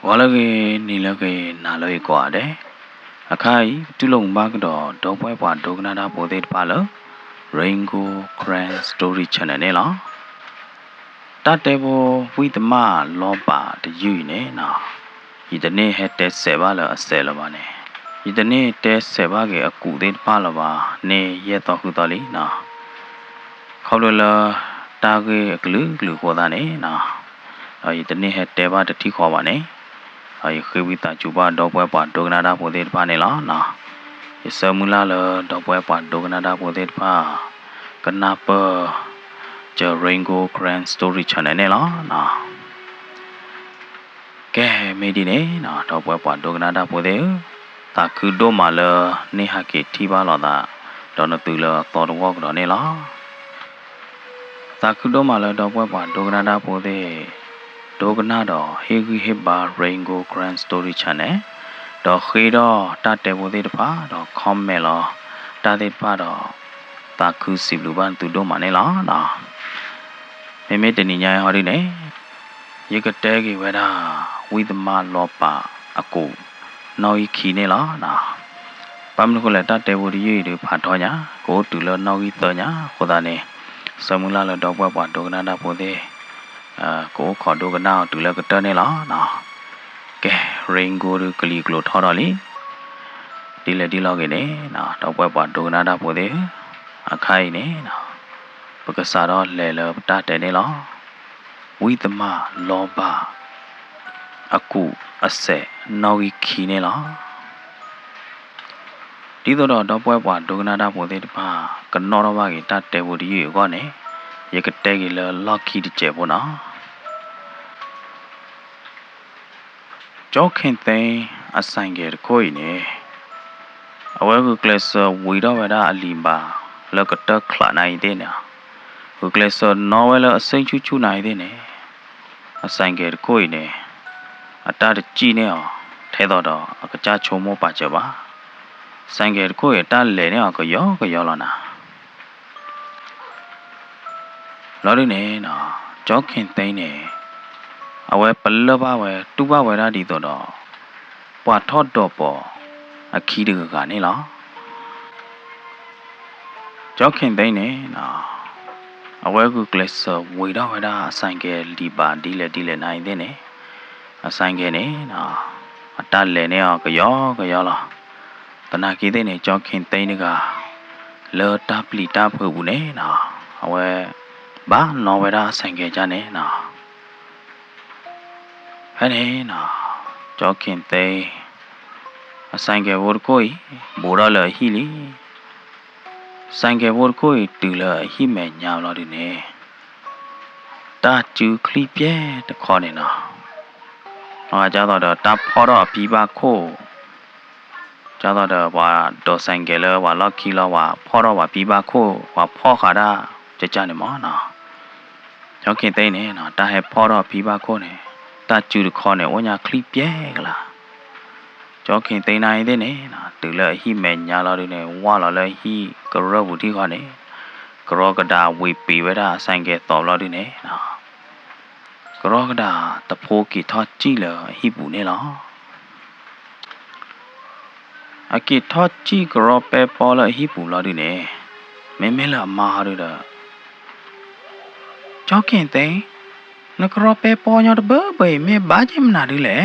Walage nilage naloi kwade. Akai tulong bagdo dopwe pa dognada bodit palo. Rainbow Grand Story Channel ne la. Tatebo with ma loba the yu ne na. Idane het te seba la asela bane. Idane te seba ge akudit palo ba ne yeto hudali na. Khawla ta ge glu ko da ne na. Idane het te ba de thi kho ba ne. Ai khibita chuba dopwe pa dognada bodit pa ne la na. Isamula la dopwe pa dognada bodit pa. Kenapa je Rainbow Grand Story Channel ne la na. Ke medine na dopwe pa dognada bodit. Ta khu do ma la ne ha ke thi ba la da. Don tu la to do wok do ne la. Ta khu do ma la dopwe pa dognada bodit. Dognada hegi heba Rainbow Grand Story Channel. Do khido ta te bodit pa do comment lo ta de pa do ta khu siblu ban tu do ma ne la na. Meme tani nya ho ri ne. Yekate gi weda with ma lo pa aku. Noi khi ne la na. Pam ko la ta te bodi yi de pha tho nya ko tu lo noi to nya ko da ne. Samula lo do pa do na po de. Ko kho do na tu lo ka ta ne la na. Ke Rainbow ru kli klo tho da li. Di le di lo ge ne na do pa do na po de. Akai ne na. Pakasa do le lo ta te ne la. With ma lo ba. Aku ase noi khi ne la. Di do pa do na po de pa. Ka no ro ba ge ta te bo di yi ko ne. Ye ka te ge lo lucky di che bo na. Cho khin te asan ge ko yi ne. Awe ku class we do wa da alimba. Lo ka ta khla nai de na. Ku class no wa lo asan chu nai de ne. Asan ge ko yi ne. Ata de chi ne a. The do ka cha chu mo pa che ba. San ge ko yi ta le ne ko yo lo na. Lo ri ne na. Cho khin te ne. Awe palla ba we tu ba we da di do do. Pa tho do po. Akhi de ga ne la. Cho khin te ne na. Awe ku class we da asan ge li ba di le nai de ne. Asan ge ne na. Ata le ne ko yo la. Tana ki de ne cho khin te ne ga. Le ta pli ta phu bu ne na. Awe ba no we da asan ge ja ne na. Hane na. Cho khin te. Asan ge wo ko yi. Bo da le hi li. San ge wo ko yi tu le hi me nya lo di ne. Ta chu kli pye de kho ne na. Ja do ta pho do pi ba kho. Ja do wa do san ge le wa lo ki lo wa pho do wa pi ba kho wa pho kha da cha ne ma na. Cho khin te ne na ta he pho do pi ba kho ne. Ta chu de kho ne wo nya kli pye ga la. Cho khin te nai de ne na tu le hi me nya lo di ne wa lo le hi ka ro bu ti kho ne. Kro ka da we pi we da san ge to lo di ne na. Kro ka da ta pho ki tho chi le hi bu ne la. A ki tho chi kro pe po le hi bu lo di ne. Me la ma ha ru da. Cho khin te na kro pe po nya de be me ba jim na di le.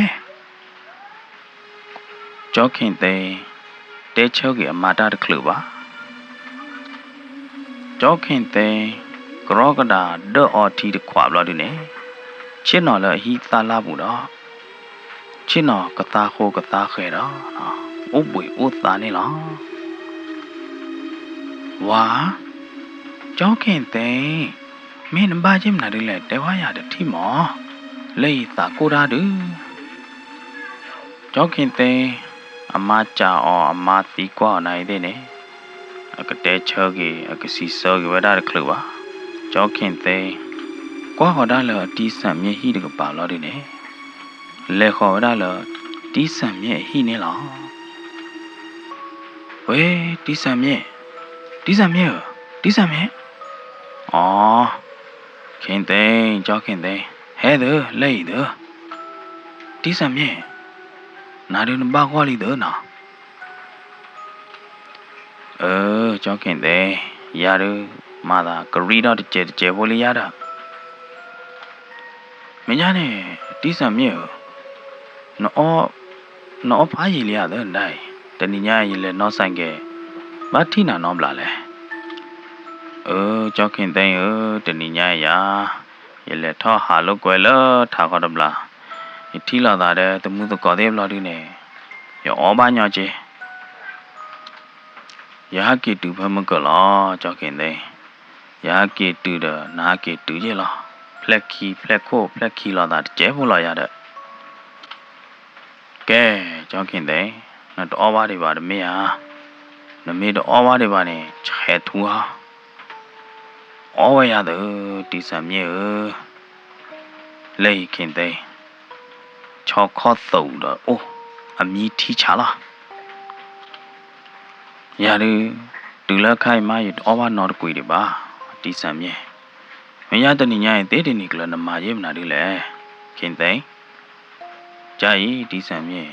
Cho khin te te cho ge ma da de khlu ba. Cho khin te kro ka da de o thi de khwa lo di ne. Chin no le hi ta la bu da. Chin no ka ta kho ka ta khe da. U bui u ta ne la. Wa cho khin te me na ba jim na di le te wa ya de thi mo. Le ta ko da du. Cho khin te ama cha o ama ti kwa nai de ne. Ka te cho ge ka si so ge wa da de khlu ba. Cho khin te kwa ho da le ti san mye hi de ka pa lo di ne. Le kho da le ti san mye hi ne la. We ti san mye. Ti san mye. Khin te cho khin te. He de le de. တီးစံမြင့်နာရီနဘာခွာလီတော့နော်ကြောက်ခင်တဲ့ရရမာသာဂရီတော့တကျဲဖို့လေးရတာမင်းညာနဲ့တီးစံမြင့်နော်ဖားရည်လေးရတယ်နိုင်တနင်္ညာရည်လဲနော်ဆိုင်ကဘာထိနာနော်မလားလဲကြောက်ခင်တဲ့တနင်္ညာရရလဲထောဟာလို့ကွယ်လို့ထားခေါ်တယ်မလားထီလာတဲ့တမှုတကောတဲ့ဘလာဒီနဲ့ရောဘာညချေရဟကေတူဖမကလားကြောက်ခင်တဲ့ရဟကေတူတဲ့နာကေတူရဲ့လားဖလက်ခီလာတာကျဲဖို့လာရတဲ့ကဲကြောက်ခင်တဲ့နော်တော့ဘာတွေပါတမေဟာနမေတော့ဘာတွေပါနဲ့ချဲထူဟာဝရတဲ့တီစံမြေလေခင်တဲ့ချောခောသုတော့အမီထီချလာရရတူလခိုင်မရတော့ဘာနော်ကွေတွေပါတီစံမြေမရတနေညာရဲ့တေးတင်နေကလနမရေးမနာဒီလေခင်တဲ့ကြာရီတီစံမြေ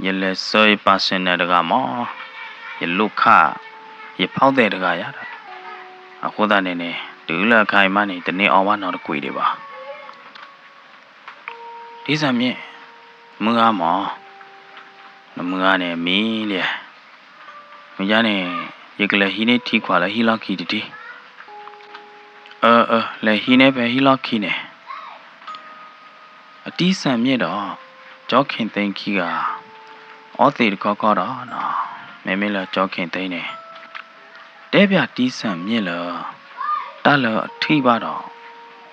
ရလဲစောရပါစင်တဲ့တကမောရလုခရဖောက်တဲ့တကရတာအခုသားနေနေတူလခိုင်မနေတနေအောင်ဘာနော်ကွေတွေပါတီစံမြေမငါမောမငါနဲ့မီးလေမကြနဲ့ရကလေးဟိနေထီခွာလာဟီလောက်ခီတီလေဟိနေပဲဟီလောက်ခီနေအတီးဆံမြင့်တော့ကြောက်ခင်သိန်းခီကဩသေးတကောတော့နော်မဲလာကြောက်ခင်သိန်းနေတဲပြတီးဆံမြင့်လတလအထိပါတော့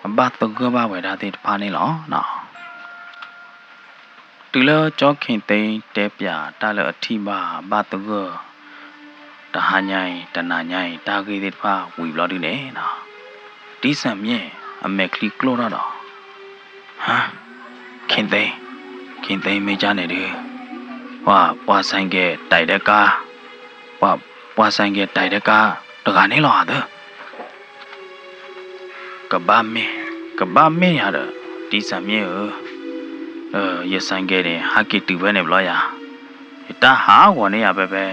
အဘတကဘာဝဲတာတဲ့ဖာနေလောနော်တူလကြောက်ခင်သိန်းတဲပြတလအထိပါဘတကတဟာညိုင်တနာညိုင်တာဂေတဲ့ဖာဝီဘလော်ဒီနေနော်တီးဆံမြင့်အမက်ခလီကလိုတော့ဟာခင်သိန်းမေးကြနေတယ်ပွားဆိုင်ကတိုက်တဲ့ကားပွားဆိုင်ကတိုက်တဲ့ကားတကနေလောဟာကဘာမေရတဲ့တီးဆံမြင့်ရဆိုင်ကတဲ့ဟာကီတူပဲနေဘလို့ရတာဟာဝနေရပဲ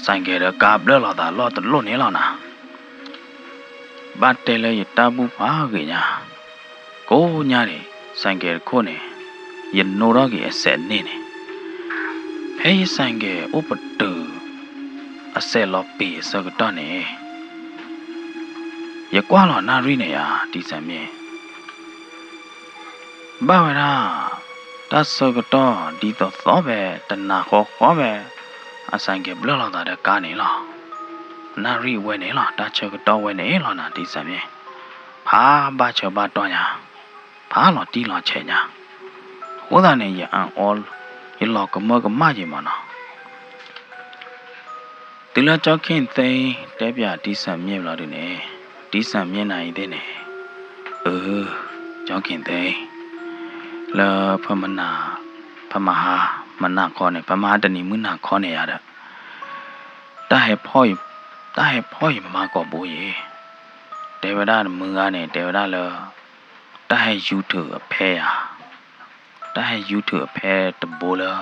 ဆိုင်ကတဲ့ကားဘလလာတာလောတလို့နေလောနာဘတ်တယ်လေတာဘူးပါကြီးညာကိုညာနေဆိုင်ကခိုးနေရနိုတော့ကြီးအဆက်နေနေဖဲဆိုင်ကဥပတူအဆက်လောပီစကတော့နေရကွာလောနာရီနေရဒီစံမြင်ဘာဝရာတဆကတော့ဒီတော့သောပဲတနာခေါ်ပဲအဆိုင်ကဘလလောတာတဲ့ကားနေလားနာရီဝဲနေလားတချကတော့ဝဲနေလားနာဒီစံမြင်ဖာဘာချဘာတော့ညာဖာလောတီလောချေညာဟိုးသားနေရအန်အော်ရလောကမကြီးမနော်ဒီလကြောက်ခင်သိန်းတဲပြဒီစံမြင့်လာတယ်နေဒီစံမြင့်နိုင်တဲ့နေကြောက်ခင်သိန်းလာဖမနာဖမဟာမနာခေါ်နေဖမဟာတနီမနာခေါ်နေရတာတာဟဲဖော်မကောဘူးရေတေဝဒမငါနဲ့တေဝဒလတာဟဲယူထအဖဲရတာဟဲယူထအဖဲတဘိုးလာ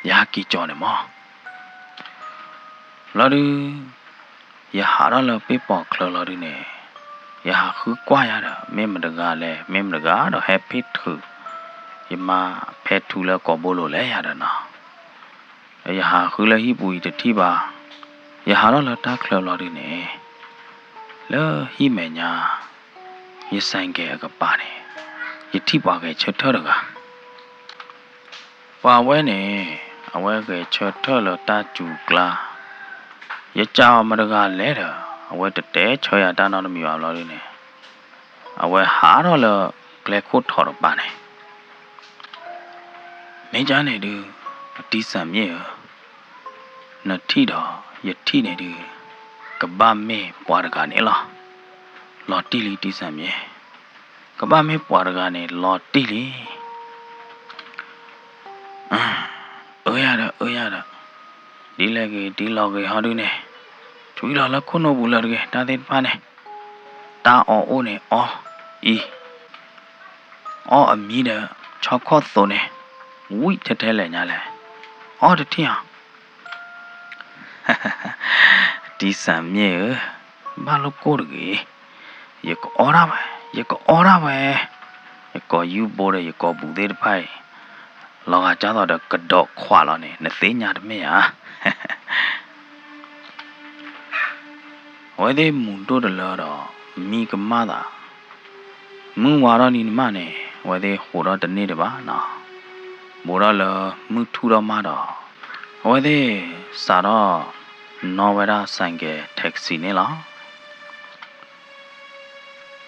ယာကီကြောနေမောလာဒီရဟာရလပေပေါ်ခလလာဒီနေရဟာခုကွာရတာမင်းမတကားလဲမင်းမတကားတော့ဟက်ပီထူယမဖဲထူလဲကောဘိုးလို့လဲရတာနော်ရဟာခုလဲဟိပူတတိပါရဟာရလတာခလလာဒီနေလဲဟိမညာရဆိုင်ကဲကပါတယ်ယတိပါကဲချက်ထရကပါဝဲနေအဝဲကဲချက်ထလတာကျူကလာရကြောင်မတကလဲတာအဝဲတဲချောရတာနောက်မီပါလို့နေအဝဲဟာတော့လကလဲခိုးထော်တော့ပါနေမင်းကြားနေတူအတီးဆံမြေနတိတော့ယတိနေတူကဘာမေပွားရကနေလားလော်တီလီတီးဆံမြေကဘာမေပွားရကနေလော်တီလီရတာဒီလေကြီးဒီလောက်ကြီးဟာဒူနေချွေးလာလခုနိုဘူးလာကြီးတာတဲ့ဖာနေတာအော်အိုးနေအော်အမီးတဲ့ချ 6ခေါ်သွန်နေဝိထထဲလဲညာလဲအော်တထင်အောင်ဒီစံမြေဘာလို့ကိုရကြီးရကောရပါရကောရပါရကောယူပေါ်ရကောဘူးတဲ့ဖိုင်လောကကြတော့ကတော့ခွာလာနေနသိညာတမေဟာဝဲတဲ့မွန်တို့တလာတော့မိကမသာမွန်ဝါရနီနမနဲ့ဝဲတဲ့ဟိုတော့တနေ့တပါနော်မိုးရလမှုထူတော့မတော့ဝဲတဲ့စာတော့နော်ဝဲတာဆိုင်ကတက်ဆီနေလား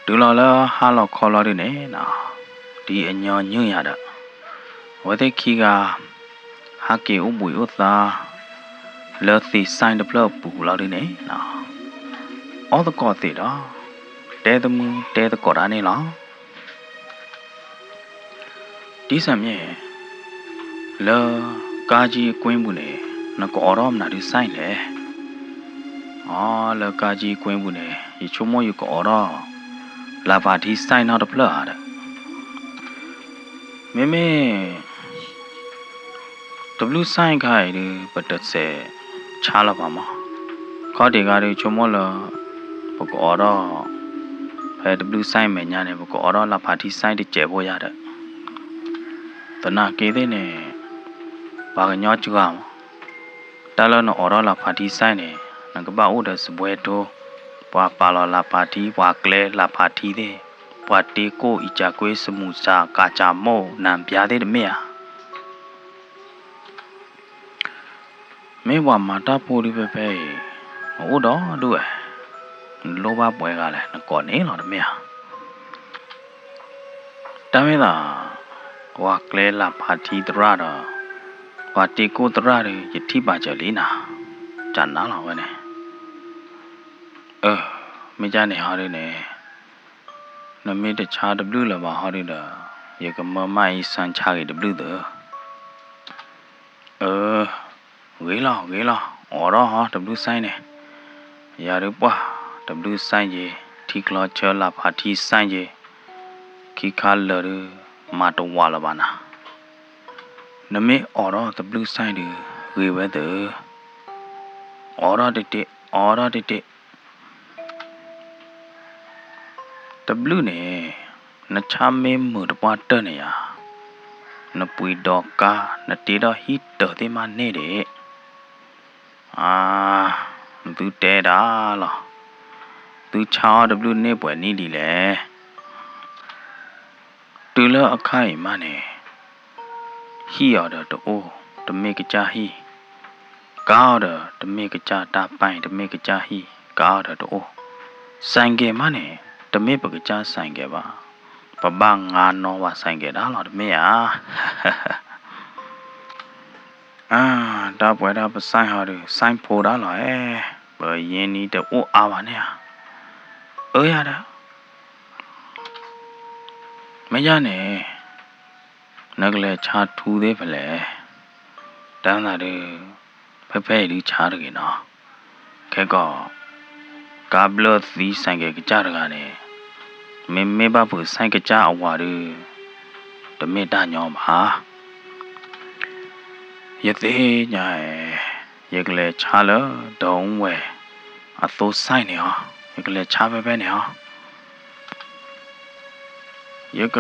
ဒူလာလာဟာလောက်ခေါ်လာတယ်နော်ဒီအညောညွန့်ရတာဝဲတဲ့ခီကဟာကေဥပွေဥသာလော်စီဆိုင်တပလပူလာတယ်နော်အော်တကောသေးတော့တဲတမှုတဲတကောတာနေလားဒီစံမြေလောကာကြီးကွင်းဘူးနေနကောရောမနာဒီဆိုင်လေအော်လောကာကြီးကွင်းဘူးနေဒီချုံမယူကောရောလာပါဒီဆိုင်နောက်တပလအားတဲ့မေမေW ဆိုင်ခိုင်ဒီပတ်သက်စေချားလာပါမခေါ်ဒီကားဒီချုံမလဘကောရောဖဲ W ဆိုင်မယ်ညာနေဘကောရောလာပါဒီဆိုင်တကျဲဖို့ရတဲ့တနာကေးတဲ့နေဘာကညောချူအောင်တလနအော်ရောလာပါဒီဆိုင်နေနကပအိုဒစပွဲတိုပွာပါလောလာပါဒီပွာကလဲလာပါဒီတဲ့ပွာတေကိုအီချာကွေးစမှုစာကာချာမောနံပြားတဲ့မေယာမေဝမာတာပိုဒီပဲပဲဟိုတော့တို့လောဘပွဲကလည်းကောနေလောတမေယာတမေသာဝါကလဲလာပါတီတရတော့ဝါတီကိုတရရယတိပါကြလီနာဂျန်နာလာဝဲနေမကြနေဟာရနေနမေတချာ W လပါဟာရတာယကမမိုင်စန်ချာရီ W တဝေးလာအော်တော့ဟာ W ဆိုင်နေရရပွား W ဆိုင်ကြီးထီကလောချလာပါတီဆိုင်ကြီးခိခါလရမာတဝါလပါနာနမေအော်တော့ W ဆိုင်ဒီဝေဝဲတဲ့အော်တော့တဲ့ W နေနချာမေမှုတပွားတနေရနပွေတော့ကာနတေတော့ဟီတော်တဲ့မနေတဲ့သူတဲတာလားသူချာ W နေပွဲနေဒီလေတူလအခိုင်မနေဟီရတော့တိုးတမေကကြဟီကားတော့တမေကကြတာပိုင်တမေကကြဟီကားတော့တိုးဆိုင်ကမနေတမေပကကြဆိုင်ကပါပပငါနောဝဆိုင်ကတာလားတမေတာပွဲတာပဆိုင်ဟာဒီဆိုင်ဖိုတာလားဘယ်ရင်းနီးတော့အားပါနဲ့ရတာမရနဲ့နကလေးချာထူသေးဖလဲတန်းတာတွေဖဲဒီချားတယ်နော်ခဲကောကာဘလသီဆိုင်ကကြရကနေမေဘဘူးဆိုင်ကကြအဝါရတမေတာညောပါယသေးညာရကလေးချားလို့တုံးဝဲအသိုးဆိုင်နေဟောရကလေးချားပဲနေဟောယက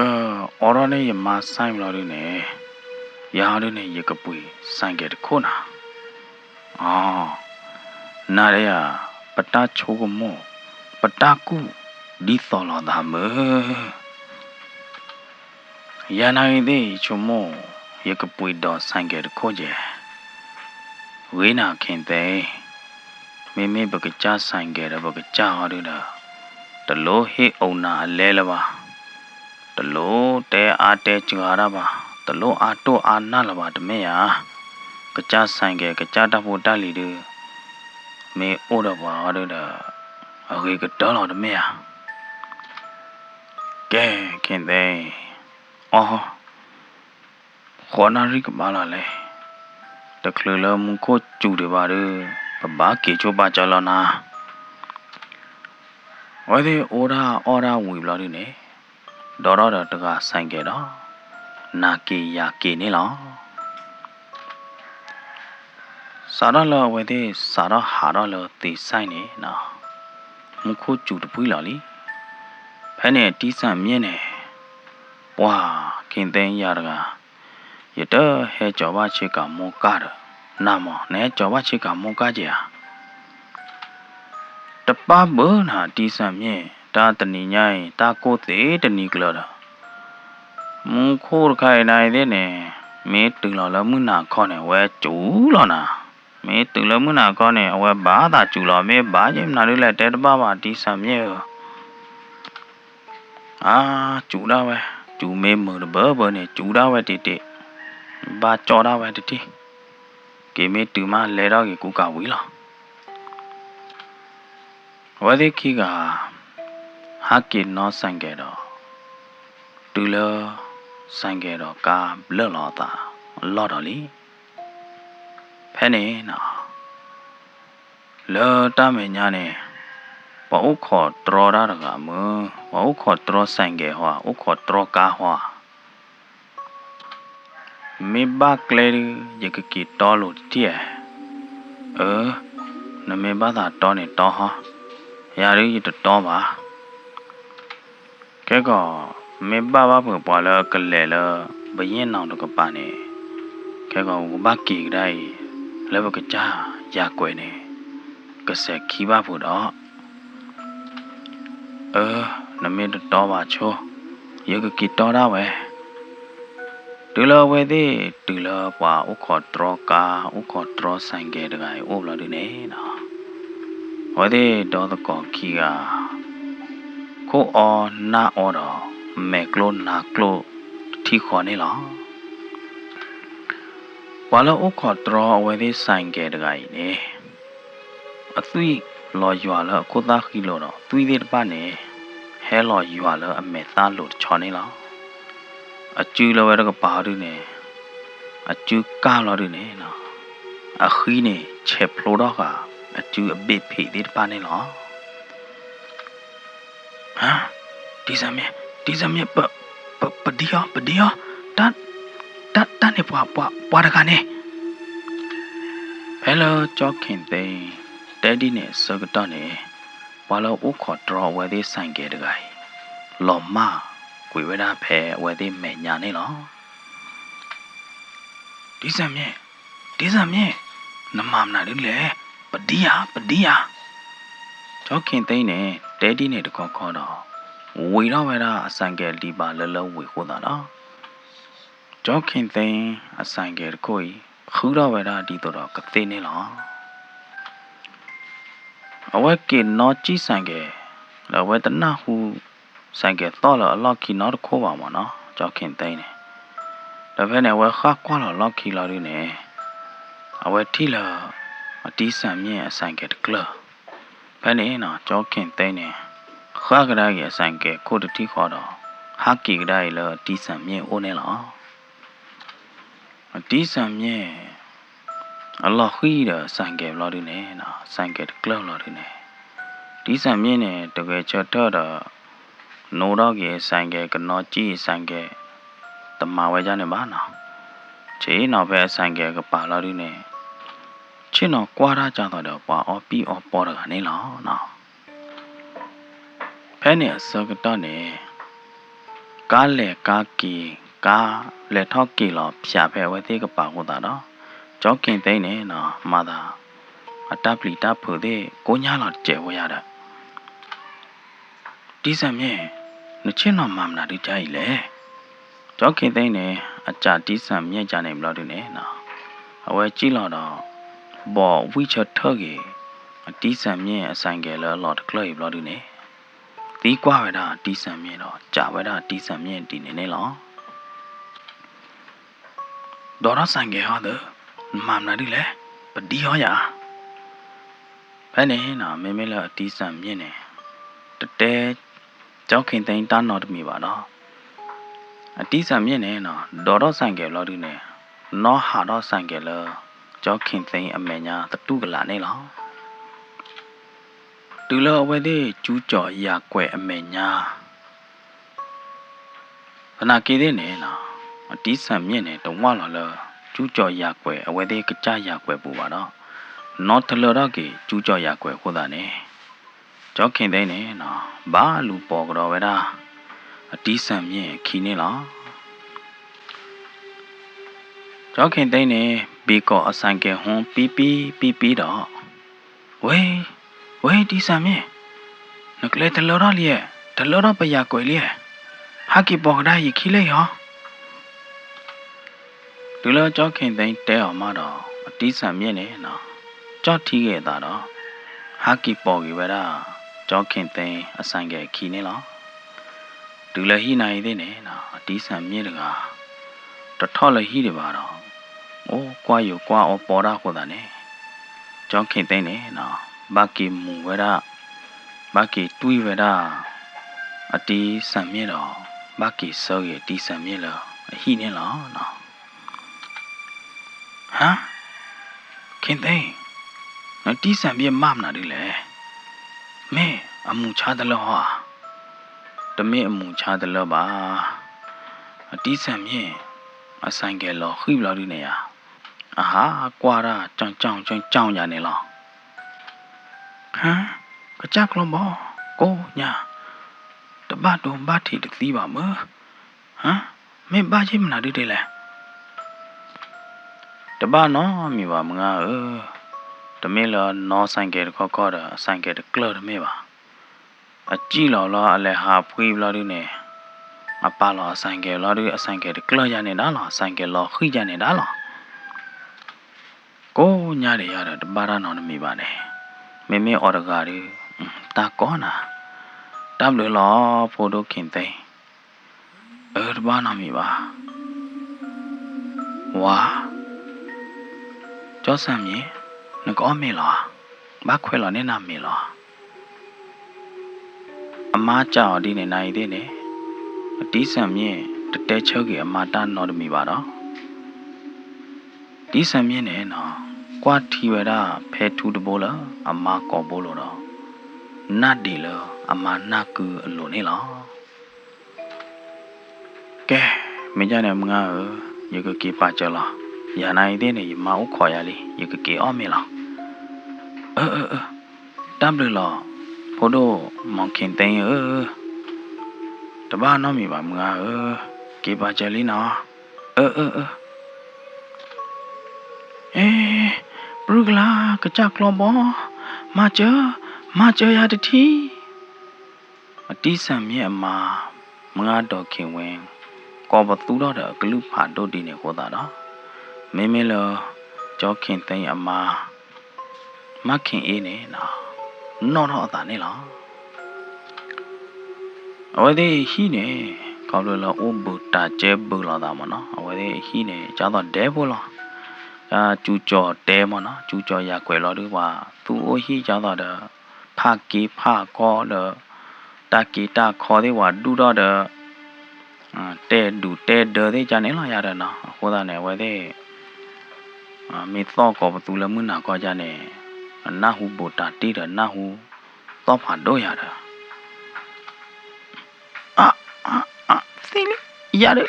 အော်ရနေရမဆိုင်လာတယ်နေရာရနေယကပွေဆိုင်ကတခုနာနာရရပတာချိုကမောပတာကူဒီသောလာဒါမရနိုင်သေးချုံမောယကပွေတော့ဆိုင်ကတခုကျဝေးနာခင်တဲ့မေဘကကြဆိုင်ကရဘကကြဟာရတာတလို့ဟေအုံနာလဲလပါတလို့တဲအားတဲကြွာရပါတလို့အာတော့အာနာလပါတမေယာကကြဆိုင်ကကြတဖို့တက်လီတူမေအိုးတော့ပါရတာအခေကတော်တော်တမေယာကဲခင်တဲ့ခေါ်နာရိကမလာလဲတကလလမကိုကျူတယ်ပါရပဘာကေချိုပါကြလာနာဝဲဒီအော်ရာဝီဘလာဒီနေဒေါ်ရတကဆိုင်ကတော့ နာကေယာကေနေလောစာရလောဝဲတဲ့စာရဟာရလောတေဆိုင်နေနော်မခုကျူတပွေးလာလီဖဲနဲ့တီးဆန်မြင်းနေဝါခင်သိန်းရတကရတဟဲကြောပါချေကမောကားနာမနဲ့ကြောပါချေကမောကားကြတပဘောနာတီးဆန်မြင်းတာတနီညိုင်းတာကိုသေးတနီကလောမုန်ခိုးခိုင်နိုင်တဲ့နေမေတူလောလမှုနာခေါနေဝဲကျူလောနာမေတူလမှုနာခေါနေအဝဲဘာသာကျူလောမေဘာချင်းနာလို့လက်တဲတပပါတီးဆန်မြင်းကျူတာဝဲကျူမေမဘောနေကျူတာဝဲတိဘာကြောတာဝဲတိကေမေတူမလဲတော့ကေကူကဝီလောဝဲဒီခီကဟာကေနောဆိုင်ကေတော့တူလဆိုင်ကေတော့ကာဘလလောတာလော်တော်လီဖဲနေနော်လောတမေညာနေဘောက်ခေါ်တော်ရကမဘောက်ခေါ်တော်ဆိုင်ကေဟွာဥခေါ်တော်ကာဟွာမေဘာကလေရကကီတော်လို့တည်းနမေဘာသာတော်နေတော်ဟာရာရီတော်ပါကဲကောမေဘာဘာဖွပွာလကလေလဘရင်နောင်တကပါနေကဲကောဘာကီတိုင်းလဘကကြရကွယ်နေကဆက်ခီဘာဖို့တော့နမေတော်ပါချိုရကကီတော်တာဝဲတူလဝဲသေးတူလပွာဥခေါ်တော်ကာဥခေါ်တော်ဆိုင်ကဲတကဲအိုးလာနေနော်ဝဲသေးတော်တကောခီကခိုးအော်နာအော်တော်မဲကလိုနာကလိုထီခေါ်နေလားဝါလောဥခေါ်တော်ဝဲသေးဆိုင်ကဲတကဲနေအသွိလော်ရွာလကိုသားခီလို့တော့သွိသေးတပတ်နေဟဲလော်ရွာလအမဲသားလို့ချော်နေလားအကျူလောဝဲတော့ပါရူနေအကျူကားလောရူနေနော်အခီးနေချက်ဖလိုတော့ကအကျူအဘစ်ဖိသေးတပါနေလောဒီစမေပဒီယောတန်နေပွားတကနေဟဲလိုကြောခင်သိတဲဒီနေစကတော့နေဘာလို့ဥခေါ်တော်ဝဲသေးဆိုင်ကြတဲ့ဂိုင်လော်မကွေဝဒဖဲဝဲသေးမဲ့ညာနေလောဒီစမေနမမနာလေပဒီယာကြောခင်သိနေတဲဒီနေတခေါ်တော့ဝေတော့ဝဲတာအဆိုင်ကဲဒီပါလဝေခိုးတာနော်ကြောခင်သိအဆိုင်ကဲတကိုခူတော့ဝဲတာဒီတော့ကသိနေလောအဝဲကေနော်ကြီးဆိုင်ကဲလဝဲတနာဟုဆိုင်ကဲတော့လအလောက်ခီနော်တခိုးပါမနော်ကြောခင်သိနေဒါပဲနဲ့ဝဲခါကွာလောက်ခီလာရင်းနေအဝဲထီလာအတီးဆန်မြင့်အဆိုင်ကဲတကလဘယ်နေနော်ကြောခင်သိနေခါကရာရဲ့ဆိုင်ကဲခိုးတတိခေါ်တော့ဟာကီကရာရဲ့လတီးဆန်မြင့်အိုးနေလောအတီးဆန်မြင့်အလောခီးတဲ့ဆိုင်ကဲလော်ရင်းနေနော်ဆိုင်ကဲတကလလော်ရင်းနေတီးဆန်မြင့်နေတကယ်ချတော့နိုတော့ရဲ့ဆိုင်ကဲကနော်ကြီးဆိုင်ကဲတမဝဲကြနေပါနော်ချေနော်ပဲဆိုင်ကဲကပါလော်ရင်းနေချင်းတော့ကွာရကြတော့ပွာအော်ပြီးအော်ပေါ်တာကနေလောနော်ဖဲနေစကတော့နေကားလေကားကီကားလေထောက်ကီလောဖြာဖဲဝဲသေးကပါဟုတ်တာနော်ကြောကင်သိနေနော်မာသာအတပလီတဖို့သေးကိုညာလောက်ကျဲဝဲရတာဒီစံမြဲနှချင်းတော်မမနာဒီကြိုက်လေကြောကင်သိနေအကြဒီစံမြဲကြနေမလို့ဒီနေနော်အဝဲကြည့်လို့တော့ဘောဝီချတ်ထော့ကြီးအတီးစံမြဲအဆိုင်ကဲလော်တကလို့ဘလို့ဒီနေဒီကွာဝဲတာတီးဆံမြင့်တော့ကြာဝဲတာတီးဆံမြင့်တီနေလောဒေါ်ရဆိုင်ကဟောတဲ့မမနာဒီလေပဒီဟောရဘယ်နေနော်မမေလာတီးဆံမြင့်နေတဲကြောက်ခင်သိန်းတန်းတော်တမီပါတော့အတီးဆံမြင့်နေနော်ဒေါ်ရဆိုင်ကလော်ဒီနေနော်ဟာတော့ဆိုင်ကလောကြောက်ခင်သိန်းအမေညာတတုကလာနေလောတူလောအဝဲသေးကျူးကြော်ရာကွယ်အမေညာခနာကေသေးနေနော် အတီးဆန်မြင့်နေတော့ဝါလာလာကျူးကြော်ရကွယ်အဝဲသေးကကြရကွယ်ပူပါတော့နော်တလတော့ကေကျူးကြော်ရကွယ်ခိုးတာနေကြောက်ခင်သိနေနော်ဘာလူပေါ်ကတော့ဝဲတာအတီးဆန်မြင့်ခီနေလားကြောက်ခင်သိနေဘီကောအဆိုင်ကဲဟွန်ပီပီတော့ဝေးတီးဆန်မြင့်နကလေတလတော့လျက်တလတော့ပရကွယ်လျက်ဟာကီပေါ်ကဒါရခီလေဟောဒီလိုကြောက်ခင်သိတဲအောင်မတော့အတီးဆန်မြင့်နေနော်ကြောက်ထီးခဲ့တာတော့ဟာကီပေါ်ကြီးပဲလားကြောက်ခင်သိအဆိုင်ကခီနေလားဒူလဟီနိုင်သေးနေနော်အတီးဆန်မြင့်တကာတထော်လဟီတွေပါတော့အိုးကွာယူကွာအော်ပေါ်တာခို့တာနေကြောက်ခင်သိနေနော်ဘာကီမူဝဲတာဘာကီတွေးဝဲတာအတီးဆန်မြင့်တော့ဘာကီစောရဲ့တီးဆန်မြင့်လားအဟီနေလားနော်ဟမ်ခင်သိနော်တီးဆန်မြင့်မမနာဒီလေမဲအမှုချတယ်လို့ဟာတမင်းအမှုချတယ်လို့ပါအတီးဆန်မြင့်အဆိုင်ကလောခိဘလာဒီနေရအာဟာကွာတာကြောင်ရနေလားဟမ်ကကြကလုံးဘောကိုညာတပတ်တုံးဘာထီတသီးပါမဟမ်မင်းဘာချင်းမနာဒီတယ်လဲတပတ်နော်မိပါမငါတမင်းလောနော်ဆိုင်ကဲခေါ်တာဆိုင်ကဲကလော်တမေပါအကြည့်လောအလဲဟာဖွေးဘလာဒီနေအပါလောဆိုင်ကဲလောဒီအဆိုင်ကဲကလော်ရနေတာလားဆိုင်ကဲလောခိကြနေတာလားကိုညာရရတပါရနော်မိပါနဲ့မင်းအော်ဒဂါရီတာကောနာတဘလလောဖိုတိုခင်သိတပါနော်မိပါဝါကျော်စံမြေနကောမေလားဘာခွဲလောနေနာမေလားအမားကြောက်ဒီနေနိုင်သေးနေအတီးဆံမြင့်တတဲချုပ်ကြီးအမာတာနော်တမီပါတော့တီးဆံမြင့်နေနော်ကွာထီဝဲတာဖဲထူတဘိုးလားအမာကောဘိုးလို့တော့နတ်ဒီလားအမာနကူအလိုနေလားကဲမင်းကြနဲ့မငါရကကေပါကြလားရနိုင်သေးနေမအောင်ခေါ်ရလေရကကေအော်မေလားတမ်ဘလလောဖိုးတို့မောင်ခင်သိတဘာနော်မိပါမငါကေပါကြလေးနော်ဘရုကလာကကြကလောဘောမချရတတီအတီးဆံမြဲအမာမငါတော်ခင်ဝင်ကောဘသူတော့တဲ့ဂလူဖာတို့ဒီနေခေါ်တာတော့မင်းလောကြောခင်သိအမာမခင်အေးနေနော်တော့အတာနေလားအဝဲသေးဟီနေကောက်လို့လောအိုဘူတာကျဲဘူလာတာမနော်အဝဲသေးဟီနေကျတော့ဒဲဘောလားကျူကြော်တဲမနော်ကျူကြော်ရကွယ်လောတို့ပါသူအိုဟီကျတော့တဲ့ဖာကေဖာကောတဲ့တာကေတာခေါ်သေးဝါဒူတော့တဲ့တဲဒူတဲဒဲသေးကြနေလားရတယ်နော်ဟိုတာနေဝဲသေးမေတော့ကောဘသူလမနာကောကြနေနာဟုဘူတာတီးတဲ့နာဟုတော့ဖာတော့ရတာသီလီရသီ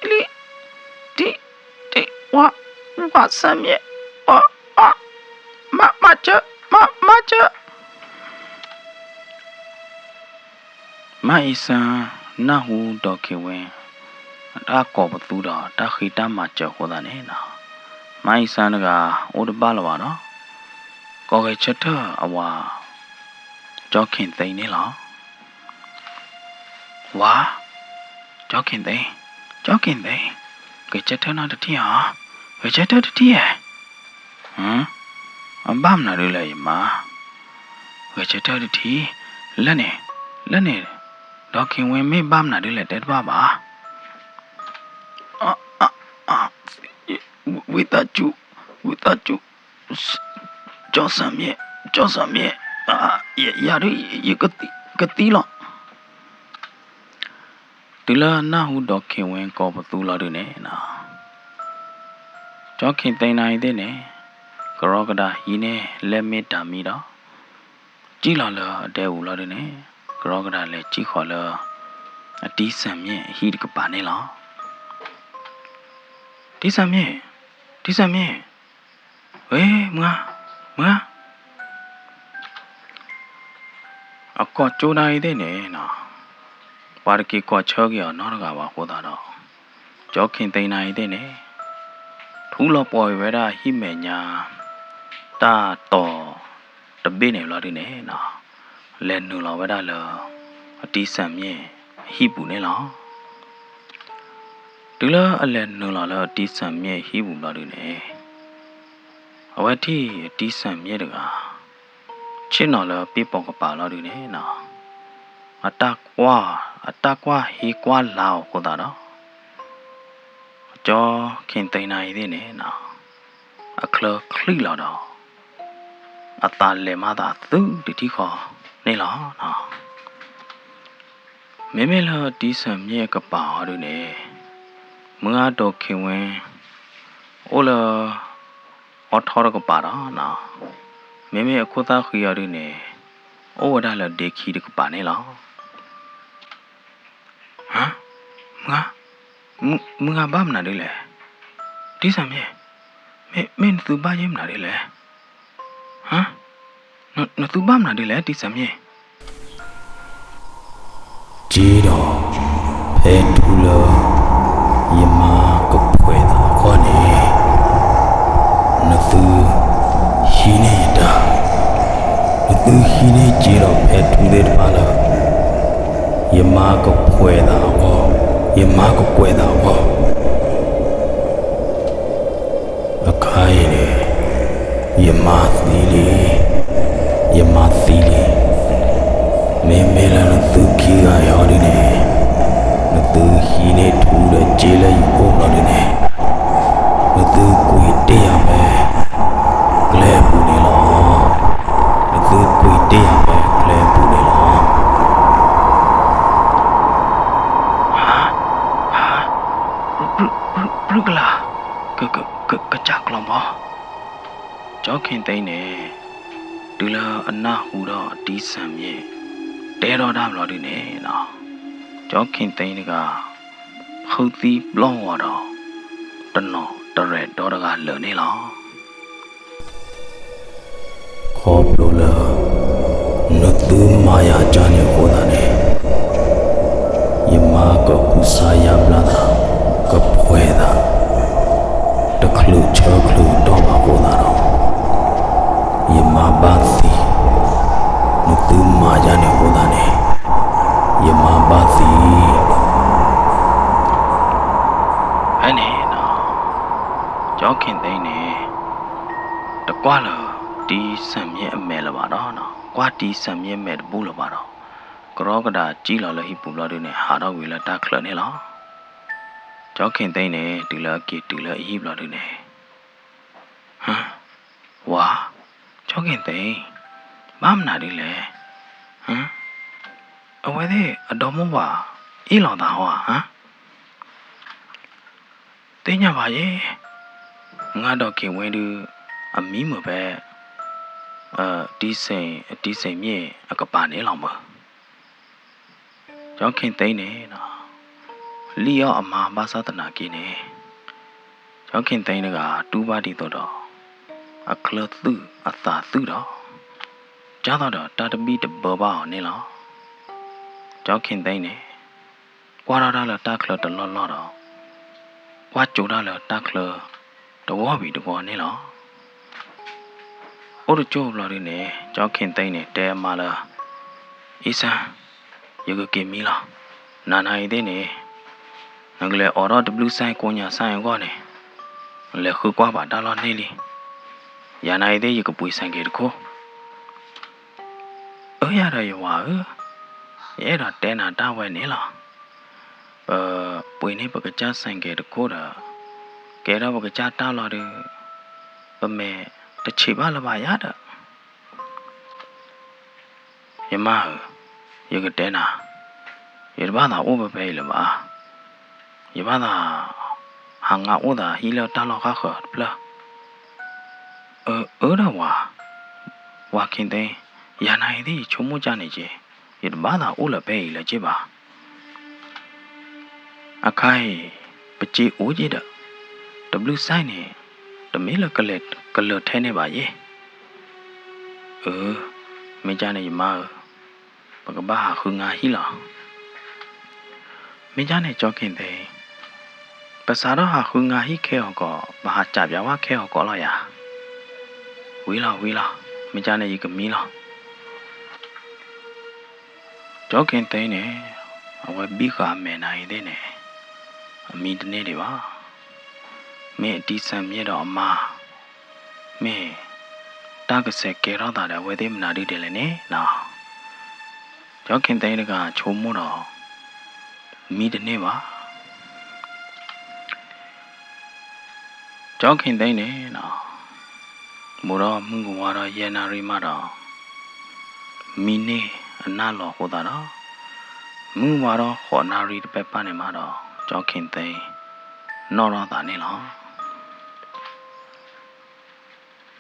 လီတီဝါဆမ်းမြေမချမိုင်ဆန်နာဟုတော့ခေဝင်ဒါကောဘသူတော့တခိတမချဟောတာနေနော်မိုင်ဆန်ကအိုတပါလပါနော်ကောကေချက်ထအဝါကြောခင်သိနေလားဝါကြောခင်သိကေချက်ထနာတတိဟာကေချက်ထတတိရဲ့အဘမနာရလေမာကေချက်ထတတိလက်နေတော့ခင်ဝင်မေးဘမနာရလေတဲ့ပါဝိတချူကျော်စံမြေရရကတိလောဒီလာနာဟုတော့ခင်ဝင်ကောဘသူလာတယ်နော်ကျော်ခင်သိနိုင်တဲ့နဲ့ကရောကဒါဟီနေလက်မတာမီတော့ကြည်လာတဲဦးလာတယ်နဲ့ကရောကဒါလည်းကြည်ခေါ်လာအတီးဆံမြင့်ဟီကပါနေလား ဒီစံမြင့်ဝေးမငါအကောကျိုးနိုင်တဲ့နေနော်ပါရကီကောချောကြီးနော်ကပါဟိုတာတော့ကြောခင်သိန်းနိုင်တဲ့နေထူလောပေါ်ဝဲတာဟိမေညာတာတော်တပိနေလော်ဒီနေနော်လဲနူလောဝဲတာလောအတီးစံမြင့်ဟိပူနေလောဒီလောအလဲနူလောအတီးစံမြင့်ဟိပူလော်ဒီနေအဝတိအတီးစံမြင့်တကချစ်နော်လောပြပေါ်ကပါလော်ဒီနေနော်အတကွာဟေကွာလောဟိုတာတော့ကြောခင်သိန်းနိုင်တဲ့နေနော်အခလခလိလာတော့အတလေမသာသူဒီတိခေါ်နေလားနော်မေမေလာဒီစံမြဲကပါတို့နေမငါတော့ခင်ဝင်းအိုလာအထော်ရကပါတော့နော်မေမေအခုသားခီရတို့နေအိုဝဒါလာဒေခီတကပါနေလားဟမ်မငါဘာမနာတယ်လေဒီစံမြဲမင်းသူဘာရေးမနာတယ်လေဟမ်နသူဘာမနာတယ်လေဒီစံမြဲจีดอเพทูลยมาก็ป่วยตาข้อนี้นตือฮีเนดานตือฮีเนจีดอเพทูเดมาละยมาก็ป่วยตาข้อยมาก็ป่วยตาข้ออาคายเลยยมาสีลีမေမေလာနသူခီကရောဒီနေနသူဟီနေထူတဲ့ကျေးလဲယူဖို့တော့ဒီနေနသူကိုတေးရမယ်ကလဲပူနေလားနသူကိုတေးရမယ်ကလဲပူနေလားဘရုကလာကကြကလမကြောခင်သိန်းနေဒီလာအနာဟူတော့ဒီစံမြေတဲတော်တာမလို့ဒီနေနော်ကြောခင်သိန်းကခုတ်သီးဘလောင်းတော့တနော်တရဲတော်တကလွန်နေလားခေါ်လို့လားနသူမာယာချာနေဟောတာနေယမကကုစာယမလာတာကပွဲတာတခလူချောခလူတော့မှာဟောတာတော့ယမဘာစီနသူမာယာနေဟောတာနေယမဘာစီအဲ့နေနော်ကြောခင်သိန်းနေတကွာလားဒီစံမြဲအမဲလပါတော့နော်ကွာဒီစံမြဲမဲတပူးလပါတော့ကရောကဒါကြီးလာလို့ဟိပူလာတဲ့နေဟာတော့ဝီလာတာခလနေလားကြောခင်သိန်းနေဒီလာကီဒီလာဟိပလာတဲ့နေဟမ်ဝါကြောခင်သိန်းမမနာဒီလေဟမ်အဝဲတဲ့အတော်မပါအေးလောင်တာဟောဟမ်တင်းညပါရဲ့ငါတော့ခင်ဝင်းသူအမီးမပဲဒီစိန်မြေအကပါနေလောင်မကြောင့်ခင်သိနေနော်လီယောအမဘာသာတနာကိနေကြောင့်ခင်သိနေကတူပါတီတော့အခလသူအသာသူတော့ကြားတော့တာတပီတဘောပါနေလောကြောင့်ခင်သိနေကွာရတာလာတာခလတလောလောတော့ကွာကြိုတာလာတာခလတဝါဘီတဘောနေလောအိုရချိုဘလာရင်းနေကြောက်ခင်သိန်းနေတဲမာလာအီဆာယကကေမီလာနာနာရတဲ့နေငကလေအော်ရဒဘလူးဆိုင်ကိုညာဆိုင်ကောနေလေခုကွာပါတာလောနေလီယာနာရတဲ့ယကပွေဆိုင်ကေတကိုရရရွာရဲတာတဲနာတာဝဲနေလားပွေနေပကကြဆိုင်ကေတကိုတာကဲတော့ပကကြတာလာတယ်ပမဲတချီပါလပါရတာယမယကတဲနာယဘာသာဥပပေလပါယဘာသာဟာငါဥဒါဟီလတာလောခါခပလာတော့ဝါခင်တဲ့ရနိုင်သည်ချုံမကြနေချင်းယဘာသာဥလပေလကြည့်ပါအခိုင်ပကြည်ဦးကြည့်တာ W sign နဲ့တမင်းလကလက်ထဲနေပါရဲ့မင်းကြနေမှာပကဘာခုငါဟီလာမင်းကြနေကြောခင်တဲ့ပစာတော့ဟာခုငါဟီခဲဟောကဘာကြပြဝခဲဟောကောလာယာဝီလာမင်းကြနေကမီလာကြောခင်တဲ့နဲ့အဝဘီခါမဲနိုင်တဲ့နဲ့အမီတနေ့တွေပါမင်းဒီဆံမြဲတော့အမမင်းတာကစက်ကဲတော့တာဝဲသေးမနာဒီတယ်လေနော်ကြောခင်တဲ့ကချုံမို့တော့မီတနေ့ပါကြောခင်တဲ့နဲ့နော်မို့တော့မှုကဝါတော့ယေနာရီမတော့မီနေအနာလောဟောတာတော့မှုဝါတော့ခေါ်နာရီတပက်ပနေမှာတော့ကြောခင်တဲ့နော်တော့တာနေလော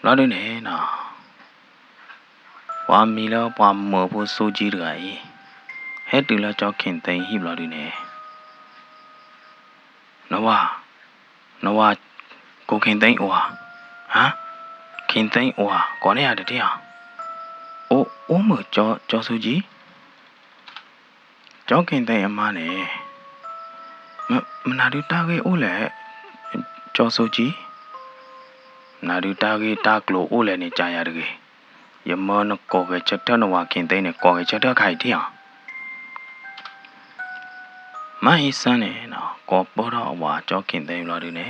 လာနေနော်ဝါမီလောပွားမောဖို့စိုးကြီးတကကြီးဟဲ့တူလာကြောခင်တဲ့ဟိဘလာနေနဝကိုခင်တဲ့ဟမ်ခင်တဲ့ကောနေရတဲ့တရားအိုးမကြောစိုးကြီးကြောခင်တဲ့အမနဲ့မနာတူတာကေအိုးလေကြောစိုးကြီးနာဒူတာကေတာကလိုအိုလည်းနေကြရတယ်ယမနကောကေချက်တနဝခင်သိနေကောကေချက်တခိုင်တီအောင်မိုင်းစန်းနေနော်ကောပေါ်တော့ဝါကြောခင်သိလာတယ်နေ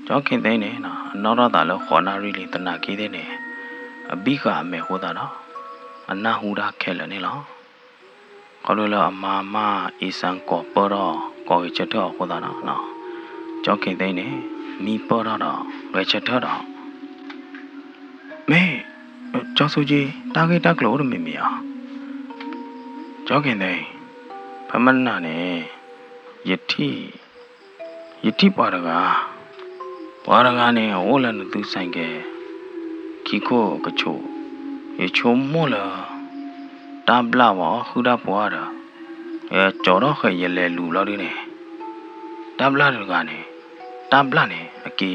ကြောခင်သိနေနော်နောက်တော့တာလို့ခေါ်နာရီလီတနာကြီးတဲ့နေအဘိကအမေဟောတာနော်အနာဟူတာခဲလည်းနေလောခေါ်လို့အမာမအီစန်ကောပေါ်တော့ကောကေချက်တော့ဟောတာနော်ကြောခင်သိနေမီပေါ်တော့ဝဲချက်တော့မဲကျော်စုကြီးတာကေတကလို့မမေအောင်ကြောခင်တဲ့ဖမနာနဲ့ယတိပါရကနဲ့ဟိုလန်သူဆိုင်ကခီကိုကချိုရချုံမောလာတဘလာဝခုဒပွားတာကျော်တော့ခဲရလဲလူလောက်နေတဘလာတို့ကနေတဘလာနဲ့အကေ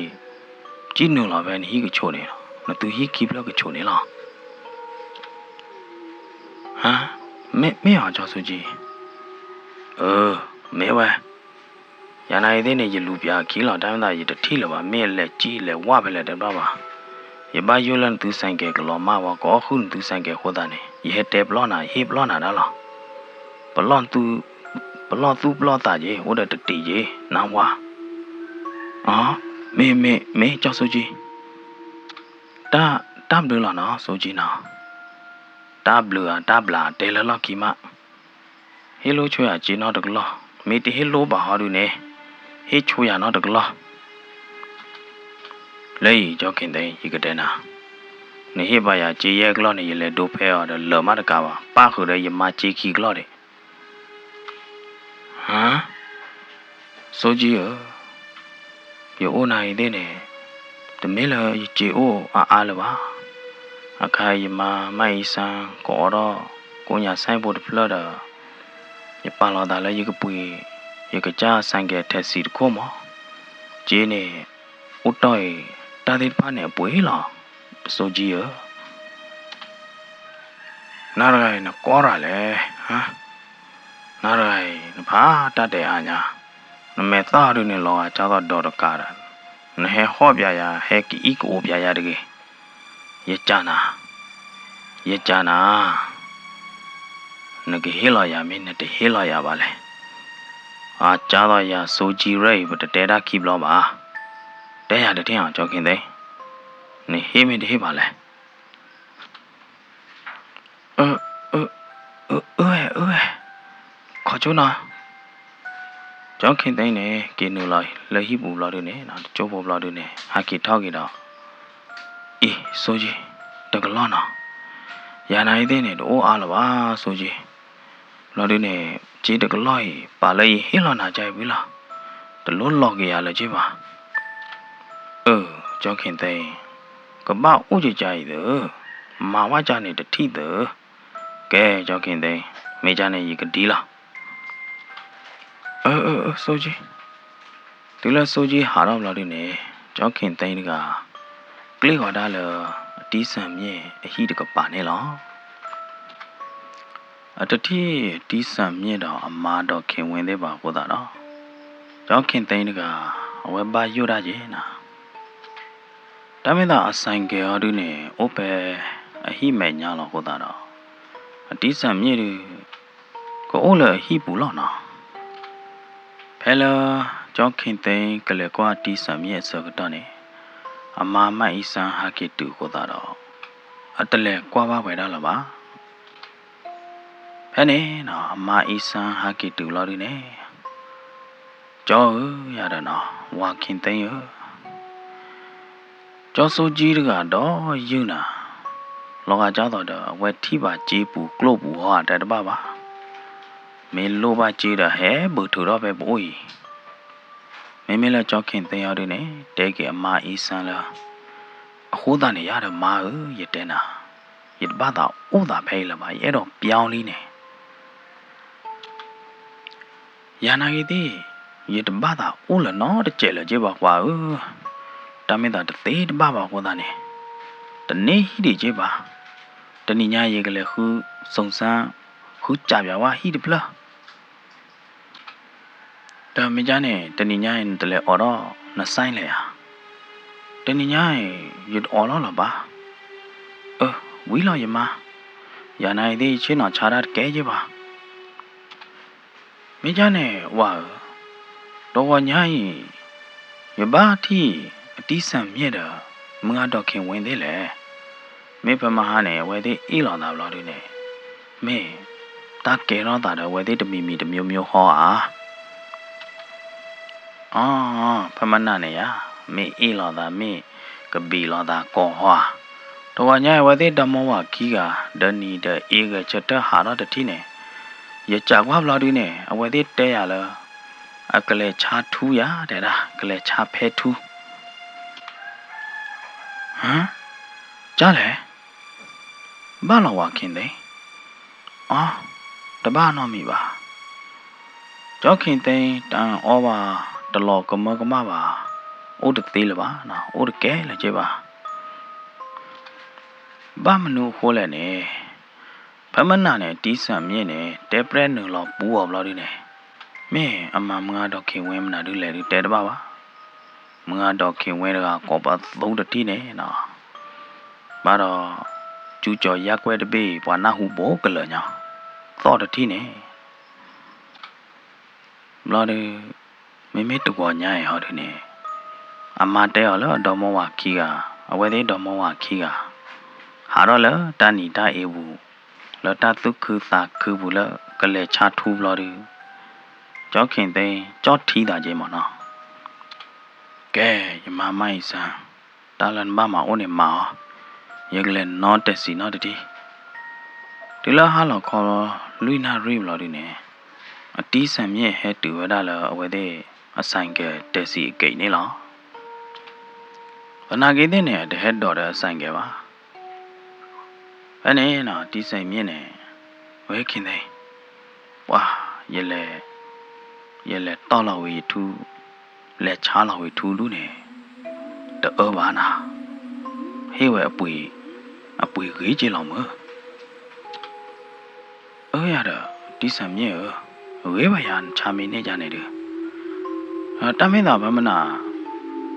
ကြည့်နုံလာပဲဟီကချိုနေတော့မသူဟီကီဘလော့ကချိုနေလားမဲအောင်ကျော်စုကြီးမဲဝဲရနိုင်တဲ့နေရလူပြခီလောက်တိုင်းသားရတတိလပါမဲလက်ကြီးလက်ဝပဲလက်တပါရပါယူလန်သူဆိုင်ကကလောမဝကောခုန်သူဆိုင်ကဟောတာနေရတဲ့ဘလော့နာဟေဘလော့နာလားဘလော့သူဘလော့တာကြီးဟိုတဲ့တတိကြီးနာဝါမဲကျော်စုကြီးတဘလနော်ဆိုကြီးနော်တဘလာတဲလလောက်ခီမဟေလိုချွေရဂျီနော်တကလောမေတဟေလိုပါဟာဒူနေဟေချွေရနော်တကလောလေကြောခင်တဲ့ဤကတဲ့နာနေဟေပါရဂျီရဲကလောနေရလေဒိုဖဲရလောမတကပါခုရဲယမဂျီခီကလောတဲ့ဆိုကြီးယောနိုင်တဲ့နေတမဲလဂျီအိုအားလပါအခါယမမိုင်ဆန်ကောတော့ကိုညာဆိုင်ဖို့တဖလော်တော့ရပါလာတာလည်းရကပွေရကကြဆိုင်ကထက်စီတခုမဂျင်းနေဥတော့တာတိဖာနဲ့ပွေလာစိုးကြီးရနာရိုင်နကောရလေနာရိုင်ဘာတတ်တယ်အညာနမေသားရနေလောအချတော့ဒေါ်ကာရနဟေဟောပြရဟဲကီကိုပြရတကေရကြနာနဂဟေလာယာမင်းနဲ့တဟေလာယာပါလေကြတော့ရဆိုကြည်ရိတ်ဘတတဲတာခိဘလောပါတဲရတဲ့အောင်ကြောက်ခင်တဲ့နေဟေမင်းတဟေပါလေခေါ်ချုံနာကြောက်ခင်တဲ့နေကင်းနူလိုက်လဟိပူလာတဲ့နေနော်ကျိုးပေါ်လာတဲ့နေဟာကီထောက်ကြတော့အေးဆိုကြီးတကလောနာရနိုင်တဲ့နေတော့အားလပါဆိုကြီးလော်ဒီနေဂျီတကလော်ပါလေဟီလောနာကြိုက်ပြီလားတလို့လော်ကြရလဲကြည့်ပါကြောက်ခင်တဲ့ကပောက်ဥကြကြရည်မာဝကြနေတတိကဲကြောက်ခင်တဲ့မေကြနေရီကဒီလားဆိုကြီးတ ဒီလိုဆိုကြီးဟာတော့လို့နေကြောက်ခင်သိန်းတကကလေးခေါ်တာလအတီးဆံမြင့်အဟိတကပါနေလောအတတိတီးဆံမြင့်တော့အမားတော့ခင်ဝင်သေးပါကိုသာတော့ကြောက်ခင်သိန်းတကအဝဲပါရွတ်ရခြင်းနာတမင်သာအဆိုင်ကေအဒုနေအိုပဲအဟိမဲ့ညာလောကိုသာတော့အတီးဆံမြင့်ကိုအိုလေဟိပူလောနော်ဖဲလာကြောက်ခင်သိန်းကလေးကွာတီးဆံမြင့်ဆောကတော့နေအမားမိုက်ဆန်ဟာကီတူကိုသာတော့အတလဲကွာပါဝဲတော့လားပါဖဲနေနော်အမားအီဆန်ဟာကီတူလော်ဒီနေကြောရတော့နော်ဝါခင်သိန်းရကြောဆိုကြီးတကတော့ယူနာလောကကြောက်တော့ဝဲထိပါကြီးပူကလုတ်ပူဟောတဲ့တပါပါမင်းလိုပါကြီးတော့ဟဲဘူထူတော့ပဲပိုးမင်းလည်းကြောက်ခင်သိန်းရတယ်နေတဲကအမားအီဆန်လားအခုတန်နေရတော့မာရတဲ့နာရတပါတော့ဥသာဖဲလာပါရဲတော့ပြောင်းလေးနေယာနာကြီးတိရတပါတော့ဥလနော်တကျဲလေကြပါကွာတမင်တာတသေးတပါပါကိုသားနေတနေ့ဟိဒီကြပါတဏိညာရေကလေးခုစုံစမ်းခုကြပြဝါဟိဒီပလားတမင်ကြနဲ့တဏိညာရင်တလဲအော်တော့နဆိုင်လေဟာတဏိညာရင်ရအော်တော့ပါဝီလောရမယာနာကြီးချင်းတော်ခြားတာကဲကြပါမင်းကြနဲ့ဝါတော့ညာရင်ရပါတိအတီးဆံမြဲ့တော့မငါတော့ခင်ဝင်သေးလေမေပမဟာနဲ့ဝဲသေးအေးလောင်တာဘလို့ဒီနဲ့မင်းတာကဲတော့တာတော့ဝဲသေးတမီမီတမျိုးမျိုးဟောဖမနာနဲ့ရမင်းအေးလောင်တာမင်းကပီလောင်တာကောဟောတော့ညာဝဲသေးတမောဝခီးကဒနီတဲ့အေးကချက်တဟာတော့တတိနဲ့ရကြကွာဘလို့ဒီနဲ့အဝဲသေးတဲရလားအကလေးချာထူးရတဲ့လားကလေးချာဖဲထူးကြားလေဘာလို့ဝါခင်သိတဘာနော်မိပါကြောက်ခင်သိတန်ဩပါတလောကမပါအိုတသေးလပါနော်အိုတကဲလေကြပါဘာမနူခိုးလဲနေဖမနာနဲ့တီးဆံမြင့်နဲ့တဲပရက်နူလောပူော်ဘလို့ဒီနေမင်းအမမငါတော့ခင်ဝဲမနာဒူလေတဲတပါပါမငါတော့ခင်ဝဲတကကောပါသုံးတတိနဲ့နော်ဘာတော့ကျူကျော်ရက်ွက်တပေးဘွာနာဟုဘောကလညာသောတတိနဲ့ဘလို့ဒီမေတကောညာရဟောဒီနဲ့အမတဲရောလောဒေါ်မောဝခီကအဝဲသေးဒေါ်မောဝခီကဟာတော့လတန်နီတာအေဘူးလတသုခသာခဘူးလကလေချာထူဘလို့ဒီကြောက်ခင်သိကြောက်ထီးတာချင်းမနော်ကဲယမမိုင်ဆန်တာလန်ဘာမအိုနေမာရကလည်းနော်တက်စီနော်တတိဒီလာဟာလောခေါ်လူနာရိဘလို့ဒီနေအတီးဆံမြဲဟဲတူဝဒါလအဝဲတဲ့အဆိုင်ကတက်စီအကိတ်နေလောဘနာကေတဲ့နဲ့တဟက်တော်တဲ့အဆိုင်ကပါအဲ့နေနော်တီးဆိုင်မြဲနေဝဲခင်သိဝါရလေတောက်လောက်ဝေထူးလက်ချားလောက်ဝေထူးလူနေတောဘာနာဟေးဝဲအပွေကြီးကြလောက်မရတော့ဒီဆံမြဲဝဲပါရန်ချာမင်းနေကြနေတယ်တမင်းသာဗမနာ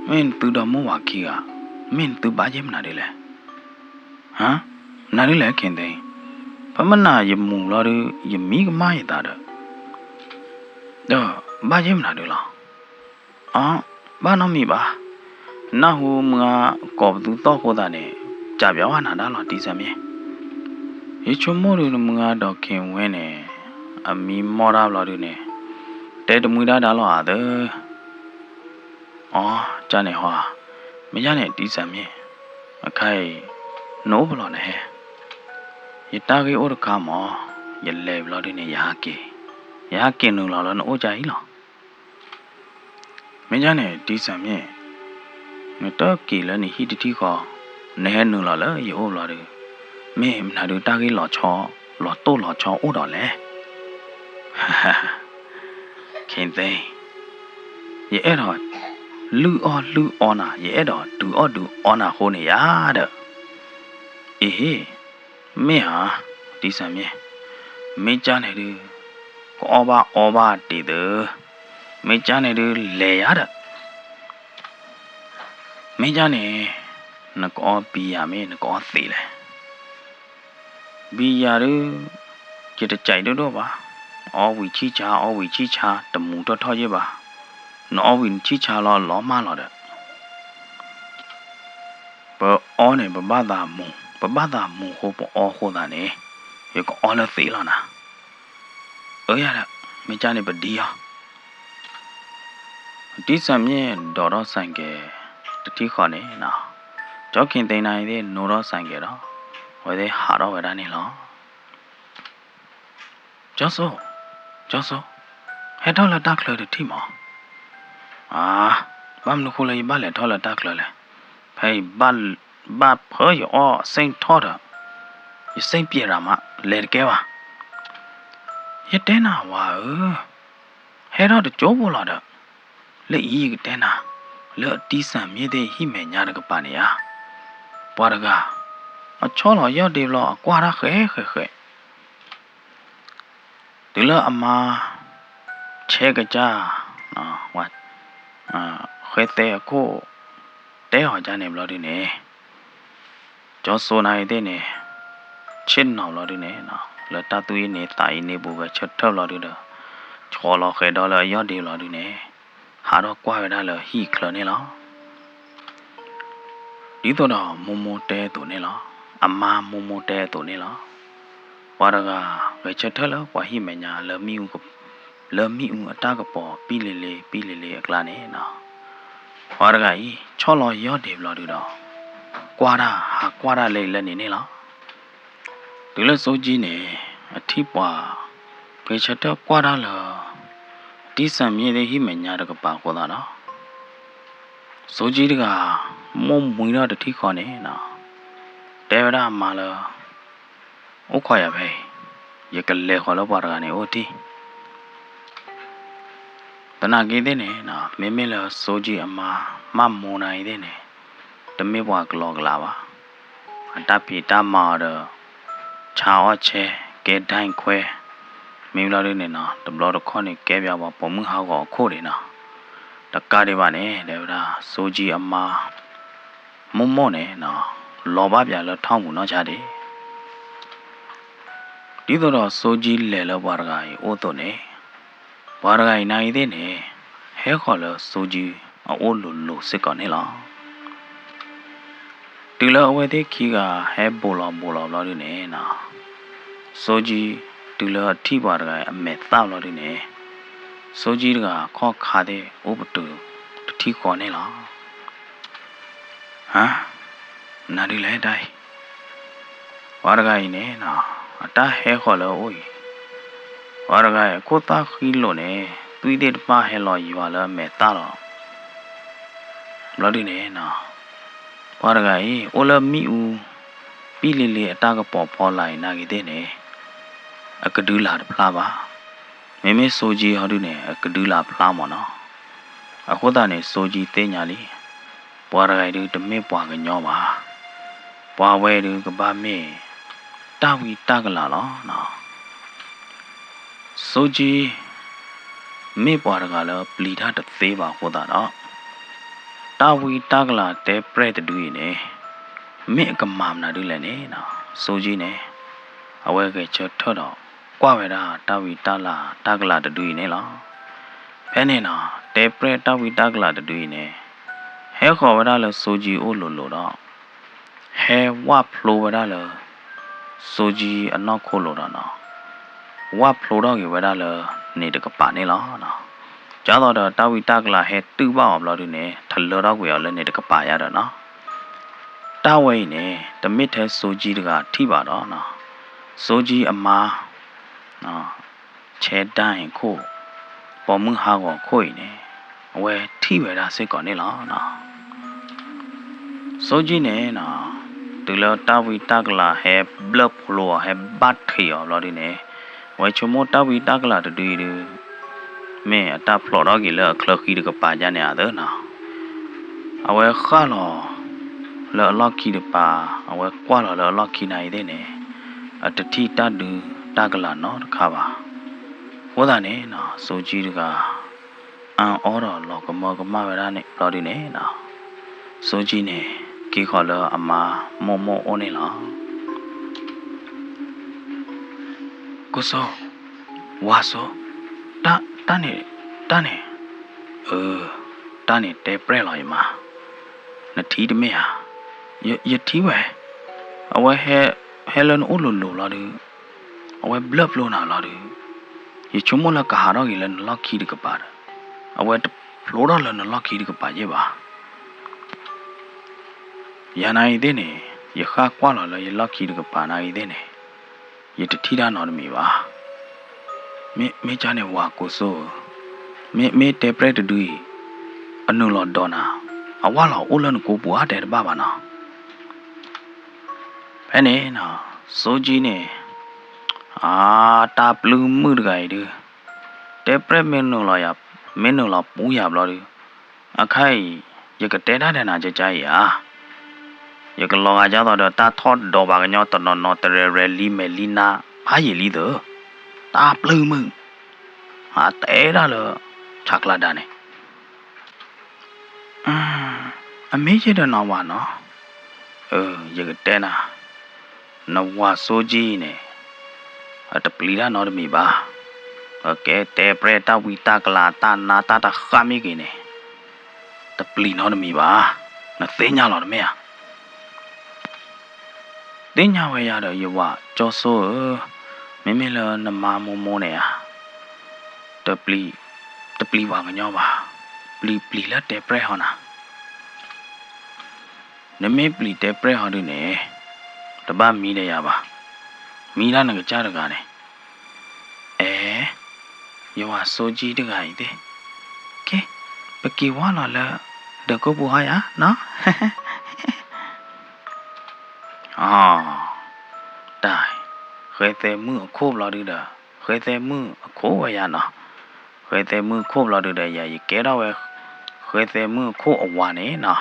မင်းသူတော်မောဝခီကမင်းသူဘာကြီးမနာတယ်လဲနားလေခင်သိဗမနာယမူလာရမီကမရတာတော့ဘာကြီးမနာတယ်လားဘာနမီပါနာဟူမငါကောဘသူတော့ဟောတာနဲ့ကြပြောင်းနာတာလားတီးစမ်းမြေရေချုံမို့လို့မငါတော့ခင်ဝင်းနေအမီမော်ရာဘလာတို့နေတဲတမွေတာဒါတော့ဟာတဲ့ကြနေဟောမရနဲ့တီးစမ်းမြေအခိုင်နိုးဘလောနဲ့ရတာကြီးဩရကမောရလေဘလာတို့နေရာကင်းနူလာလို့အိုကြကြီးလားမင်းကြနဲ့တီးစမ်းမြေမတော့ကီလနေဟိတတိခေါ်နဲနူလာလေရောလာတယ်မင်းမနာတို့တာကြီးလော်ချောလော်တိုးလော်ချောအိုတော်လေခင်သိမ ရဲ့တော့လူအော်နာရဲ့တော့ဒူအော်နာဟိုနေရတဲ့အေးဟေးမင်းဟာဒီဆံမြဲမင်းကြားနေတယ်ကောဘာတီတယ်မင်းကြားနေတယ်လေရတဲ့မင်းကြားနေနကောပီရမင်းနကောသေးလေဘီရရကြတဲ့ကြိုက်တော့ပါအော်ဝီချီချာတမူတော့ထောက်ရပါနော်ဝီချီချာလောမလာတဲ့ဘောအော်နေဘဘသာမူဟိုပေါ်အော်ဟိုတာနေရကောအော်လသေးလာနာရတဲ့မင်းကြားနေပဒီယာဒီဆံမြဲဒေါ်တော့ဆိုင်ကဲတတိခေါ်နေနော်ကြောက်ခင်တိန်နိုင်တဲ့နိုတော့ဆိုင်ကဲတော့ဝယ်တဲ့ဟာတော့ဝယ်တာနေလောကျော်စိုးဟဲ့တော့လာတက်လို့တိမောဘာမလို့ခိုးလိုက်ဘာလဲထော်လာတက်လို့လဲဟဲ့ဘာဖော်ရောစိန်ထော်တာစိန်ပြေရာမလဲကဲပါရတဲနာဝါဟဲ့တော့ကြောပေါ်လာတော့လက်ဤကတဲနာလက်တီးဆန်မြေတဲ့ဟိမဲညာတကပါနေရပွားတကအချောလောရောက်တယ်လို့အကွာရခဲဒီလိုအမချဲကကြနော်ဝတ်ခဲတဲ့ကိုတဲဟောကြနေမလို့ဒီနေကျော်ဆိုနိုင်တဲ့နေချစ်နော်လို့ဒီနေနော်လက်တသွေးနေတိုင်နေဘူးပဲချက်ထောက်လို့ဒီတော့ချောလောခဲတော့လည်းရောက်တယ်လို့ဒီနေဟာတော့ကွာရတာလည်းဟိခလနေလားဒီတော့မုံတဲတူနေလားအမမုံတဲတူနေလားဝါရကဝေချက်ထလကွာဟိမညာလမီဦးအတာကပေါ်ပီလေလေအကလာနေနော်ဝါရကကြီးချောလောရော့တယ်ဘလို့ဒီတော့ကွာရလေလက်နေလားဒီလိုစိုးကြီးနေအထိပွားဝေချက်တော့ကွာရလားဒီဆံမြေတဲ့ဟိမညာတကပါခေါ်တာနော်စိုးကြီးတကမုံမွေတော့တတိခေါ်နေနော်တဲဝရမှာလားဥခွာရပဲရကလေးခေါ်လို့ပါရကနေအိုတီတနာကြီးတဲ့နေနော်မင်းလားစိုးကြီးအမမုံနိုင်တဲ့နေတမေဘွားကလောကလာပါအတပိတမာတော့ချာအော့ချဲကဲတိုင်းခွဲမင်းလာတဲ့နေနော်တဘလတော့ခေါနေကဲပြပါပုံမှုဟောက်ကောခို့တယ်နော်တကားတွေပါနေတယ်ဗျာစိုးကြီးအမမုံနေနော်လောဘပြလောထောင်းမှုနော်ချတယ်ဒီတော့စိုးကြီးလဲလောဘာရဂိုင်အိုးတော့နေဘာရဂိုင်နိုင်တဲ့နေဟဲခေါ်လောစိုးကြီးအိုးလိုစစ်ကောနေလားဒီလောအဝဲတဲ့ခီကဟဲဘောလောလို့ဒီနေနော်စိုးကြီးဒီလောအထိဘာရဂိုင်အမေတောက်လို့ဒီနေစိုးကြီးကခေါ်ခါတဲ့ဥပတူတတိခေါ်နေလားနာဒီလဲတိုင်းဘာရဂိုင်နေနော်အတားဟဲခေါ်လို့အိုးဝါရကကိုတာခီလို့နေသွီးတဲ့ပါဟဲလို့ယူလာမဲတာတော့လို့ဒီနေနော်ဝါရကအိုလမီဦးပြီးလေအတားကပေါ်လိုက်နာကြီးတဲ့နေအကဒူးလာဖလားပါမေဆိုကြီးဟောဒီနေအကဒူးလာဖလားမနော်အခုတည်းနေဆိုကြီးသိညာလီဝါရကတမေပွားကညောပါပွားဝဲတူကဘာမေတာဝီတကလာလောနော်စိုးကြီးမေပွားရကလည်းပလီထားတသေးပါဟောတာတော့တာဝီတကလာတဲပရက်တူရနေမေကမမနာတူလည်းနေနော်စိုးကြီးနေအဝဲကချထော့တော့ကွာဝဲတာတာဝီတလာတကလာတူရနေလောဖဲနေနော်တဲပရက်တာဝီတကလာတူရနေဟဲခေါ်ဝဲတာလည်းစိုးကြီးအိုးလိုတော့ဟဲဝါဖလိုဝဲတာလည်းစိုးကြီးအနောက်ခိုးလို့တော့နော်ဝါဖလိုတော့ကြီးဝဲတာလည်းနေတကပါနေလားနော်ကြားတော့တာဝီတကလာဟဲတူပါအောင်လို့ဒီနေထလောတော့ကိုရလည်းနေတကပါရတော့နော်တာဝဲနေတမစ်ထဲစိုးကြီးတကထိပါတော့နော်စိုးကြီးအမားနော်ချဲတိုင်းခို့ပေါ်မှုဟာကိုခို့နေဝဲထိဝဲတာစိတ်ကောနေလားနော်စိုးကြီးနေနော်ဒီလောတာဝီတကလာဟဲဘလဖလိုဟဲဘတ်ထီအောင်လို့ဒီနေဝဲချမတာဝီတကလာတူ မင်းအတာဖလော်တော့ကြီးလဲခလခီတကပါကြနေရတယ်နော်အဝဲခါလောလဲလောက်ခီတပါအဝဲကွာလောလဲလောက်ခီနိုင်တဲ့နေအတတိတတူတကလာနော်တခါပါဟောတာနေနော်စိုးကြီးတကအန်အော်တော်လောကမောကမဝရနဲ့တော်ဒီနေနော်စိုးကြီးနေကိခေါ်လောအမမောမောအိုနေလားကိုစောဝါစောတာနေတာနေတဲပရဲလာယမနတီတမေဟာယတီဝဲအဝဲဟဲလန်အိုလိုလိုလာဒီအဝဲဘလပ်လို့နာလာဒီယချုံမလကဟာတော့ကြီးလဲလောက်ခီတကပါအဝဲဖလိုတော့လဲလောက်ခီတကပါရဲ့ပါရနိုင်တဲ့နေယခါကွာလာလဲလောက်ခီတကပါနိုင်တဲ့နေယတတိဒါနော်မီပါမေချာနေဝါကိုဆိုမေတဲပရက်တူအနုလောဒေါနာအဝါလောအိုလန်ကိုပူအားတဲ့ဘာဘာနာဘယ်နေနော်စိုးကြီးနေတာပလူမှုတကယ်ဒီတဲပရက်မင်းနိုလောပူရဘလို့ဒီအခိုင်ရကတဲတဲ့နာကြကြရရကလောကကြတော့တာထော့တော့ဘာကညောတနော်တရလီမဲလီနာဘာရလီတော့တာပလူမှုဟာတဲတာလို့ချကလာတာနေအမေကြီးတော့နော်ဝါနော်ရကတဲနာနဝါဆိုကြီးနေတပလီလာနော်မီပါโอเคတဲပရတာဝီတာကလာတာနာတာတခါမီကိနေတပလီနော်မီပါနသိညာလော်မေယာတင်းညာဝဲရတော့ယဝကျော်ဆိုမင်းမင်းလနမမိုးနေရတပလီဝါကညောပါပလီလာတဲပရဟောနာနမေပလီတဲပရဟောဒီနေတပတ်မီးနေရပါမီးလာနကကြားတကားနေယဝစိုးကြီးတကကြီးတဲ့ကဲပကီဝါလာလာဒကုဘူဟာယာနော်တိုင်ခဲတဲ့မှုအခုဘလာဒီတာခဲတဲ့မှုအခုဝရနော်ခဲတဲ့မှုခုဘလာဒီတဲ့ရရကဲတော့ဝဲခဲတဲ့မှုခုအဝါနေနော်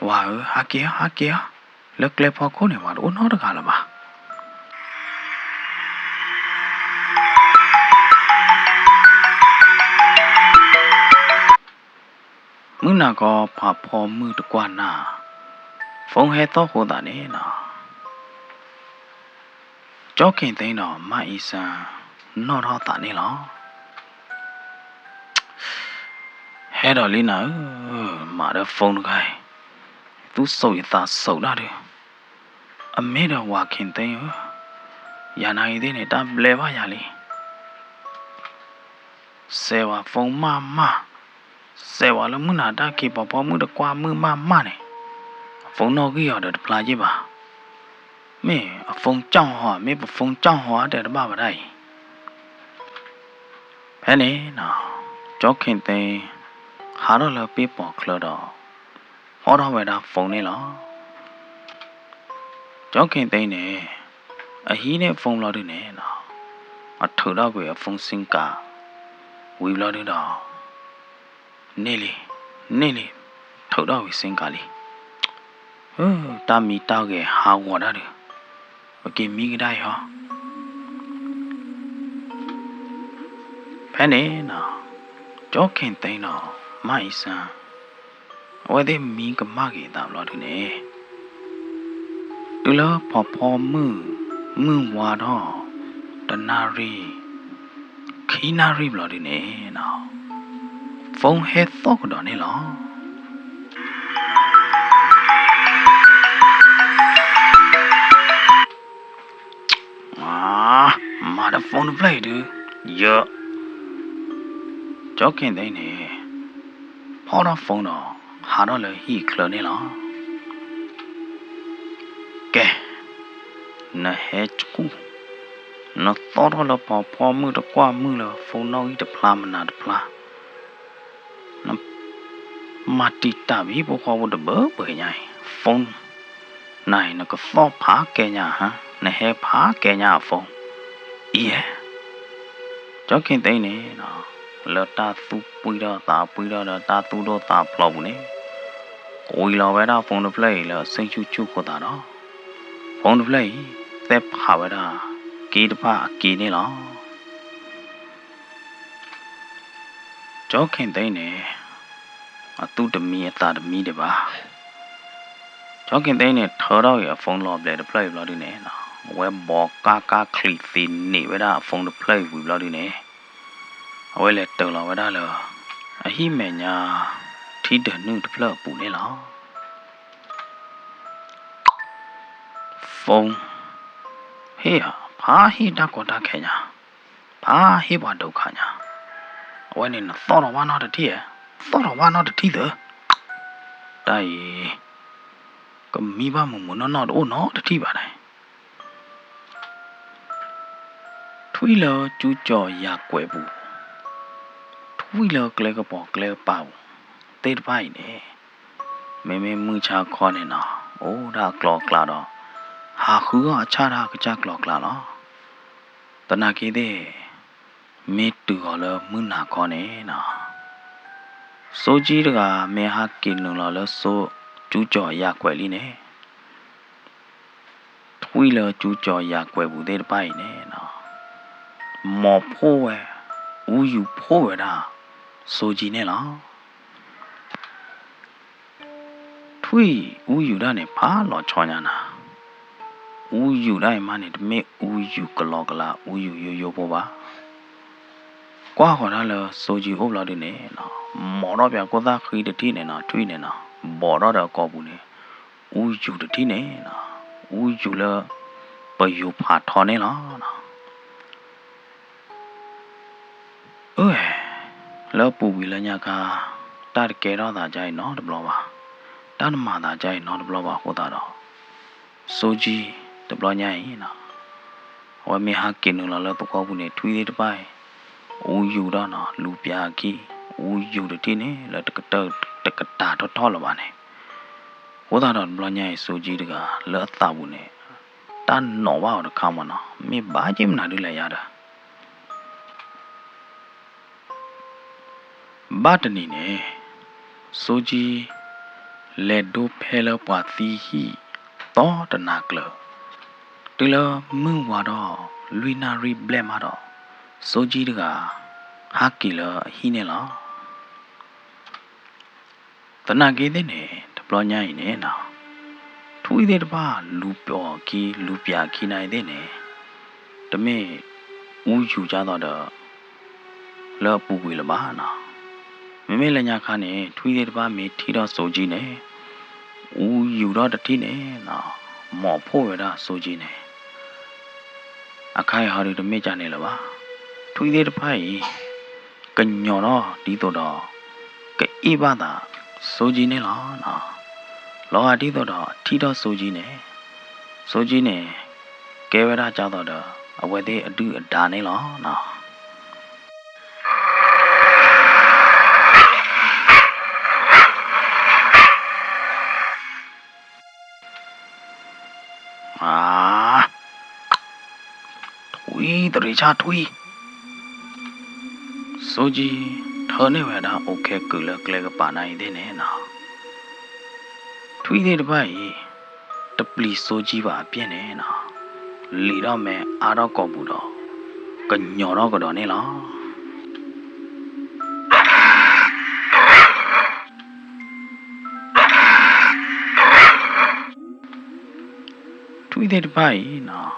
ဝါဟာကေလက်လက်ဖော်ခုနေမှာတော့နော်တကားလားပါမင်းနာကဖာဖော်မှုတကွာနာဖုံဟဲတော့ဟိုတာနေနော်ကြောက်ခင်သိန်းတော့မအီဆန်နော်တော့တာနေလောဟဲတော့လီနာမာရဖုန်းတကိုင်းသူစုပ်ရတာစုပ်လာတယ်အမေတော့ဝါခင်သိန်းရနိုင်သေးနေတာဘလဲပါရလီဆဲဝါဖုန်းမဆဲဝါလမနာတာကေပပမှုတကွာမှုမနေဖုန်းတော့ကြီးရတဲ့ပလာကြီးပါမင်းအဖုန်းကြောင်းဟောမင်းဖုန်းကြောင်းဟောတဲ့ဘာမတိုင်းဖဲနေနော်ကြောက်ခင်သိန်းဟာတော့လပေးပေါ်ခလတော့ဟောတော့ဝဲတာဖုန်းနေလောကြောက်ခင်သိန်းနေအဟီးနဲ့ဖုန်းလို့နေနော်အထူတော့ကိုဖုန်းစင်ကာဝီလို့နေတော့နေလေထုတ်တော့ဝီစင်ကာလီတာမီတောက်ရဲ့ဟာဝတာတယ်โอเคမိကတိုင်းဟောဖဲနေနော်ကြောက်ခင်သိန်းတော့မိုင်ဆန်ဝဲတဲ့မိကမကေတာလို့ဒီနေတူလို့ဖော်မှုဝါတော့တနာရီခီနာရီဘလို့ဒီနေနော်ဖုန်းဟဲတော့ကတော့နေလောမာဒဖုန်းပလေးတူယောကြောက်ခင်သိနေဖော်တော့ဖုန်းတော့ဟာတော့လေဟီခလနေလောကဲနဟဲချကူနော်တော့တော့ဖော်မှုတကွာမှုလို့ဖုန်းတော့ဤတဖလားမနာတဖလားမာတီတာဘီဘောခေါ်ဖို့တဘဘယ်ညိုင်ဖုန်းနိုင်နကဖော်ဖာကဲညာဟာနဟဲဖာကဲညာဖုန်းဤ ကြောက်ခင်သိနေနော်လောတာသူပွေတော့တာပွေတော့တာသူတော့တာဖလောက်ဘူးနေကိုကြီးလောပဲတာဖုန်းတစ်ဖလက်လောစိတ်ချူချူခေါ်တာတော့ဖုန်းတစ်ဖလက်သက်ဖာပဲတာကေတဖာကေနေလောကြောက်ခင်သိနေအတူတမီအတာတမီတပါကြောက်ခင်သိနေထော်တော့ရဖုန်းလောပလက်တစ်ဖလက်လောက်ဒီနေနော်ဝဲဘောကာခလီစီနေပဲတာဖုန်းတစ်ဖလက်ဝီလောက်ဒီနေအဝဲလက်တော်လောပဲတာလောအဟိမေညာထီးတနုတစ်ဖလက်ပူနေလောဖုန်းဟေးဘာဟိတကောတာခဲညာဘာဟိဘဒုက္ခညာအဝဲနေတော့တော့ဝါတော့တတိယတော့ဝါတော့တတိသတိုင်ကမိဘမမနော်တော့နော်တတိပါတိုင်းထွေးလောကျူးကြော်ရကွယ်ဘူးထွေးလောကလေးကပေါ်ကလေးပေါ့တေးပိုင်နေမေမှုချခေါ်နေနော်အိုးဒါကလောကလာတော့ဟာခူကအချတာကကြကလောကလာနော်တနာကေတဲ့မေတူော်လောမွနာခေါ်နေနော်စိုးကြီးတကမေဟာကင်လုံလောစိုးကျူးကြော်ရကွယ်လေးနေထွေးလောကျူးကြော်ရကွယ်ဘူးတေးပိုင်နေနော်မော်ဖိုးဝဲဦးယူဖိုးဝဲတာစိုးကြီးနေလားထွေးဦးယူတာနဲ့ဘာလောချောညာနာဦးယူတိုင်းမှနေတမေဦးယူကလောကလာဦးယူရိုးပေါ်ပါကွာခေါ်တာလောစိုးကြီးဟုတ်လားဒီနေနော်မော်တော့ပြကိုသားခီတတိနေနော်ထွေးနေနော်ဘော်တော့ကောဘူးနေဦးယူတတိနေနော်ဦးယူလပယူဖာထော်နေလားနော်လောပူဝီလညာကတာကဲတော့တာကြိုင်နော်တဘလောပါတနမတာကြိုင်နော်တဘလောပါဟိုတာတော့စိုးကြီးတဘလောညာရင်နော်ဝမေဟာကင်နူလောတော့ကောဘူးနေထွေးသေးတပိုင်ဦးယူတော့နော်လူပြာကြီးဦးယူတတိနေလတကတာတော့ထော်လပါနေဟိုတာတော့ဘလောညာရင်စိုးကြီးတကလောသဘူးနေတန်နော်ပါတော့ခါမနော်မေဘာကြီးမနာဒူလဲရတာဘာတနီနေစိုးကြီးလက်ဒိုဖဲလပွားသီဟီတော့တနာကလတူလမင်းဝါတော့လွီနာရီဘလက်မှာတော့စိုးကြီးတကဟာကီလဟီနေလားတနာကေတဲ့နေတပလောညာရင်နေနော်ထွေးတဲ့တပါလူပြော်ကီလူပြခီနိုင်တဲ့နေတမင်းဦးယူကြတော့လောပူဝေလပါနော်မေလညာခါနဲ့ထွေးတဲ့တပါမေထီတော့စိုးကြီးနေဦးယူတော့တတိနေနော်မော်ဖို့ရတာစိုးကြီးနေအခိုင်ဟာရီတမေကြနေလပါထွေးတဲ့တဖိုင်ကညော်တော့ဒီတော့ကေဘာသာစိုးကြီးနေလားနော်လောဟာဒီတော့ထီတော့စိုးကြီးနေကဲဝရကြတော့အဝဲသေးအတူအဒါနေလားနော်ထွေးတရေချထွေးစိုးကြီးထော်နေဝဲတာโอเคကူလကလေးကပါနိုင်တဲ့နေနော်ထွေးတဲ့တပိုင်တပလီစိုးကြီးပါပြင်းနေနော်လီတော့မဲအားတော့ကောဘူးတော့ကညော်တော့ကတော့နေလားထွေးတဲ့တပိုင်နော်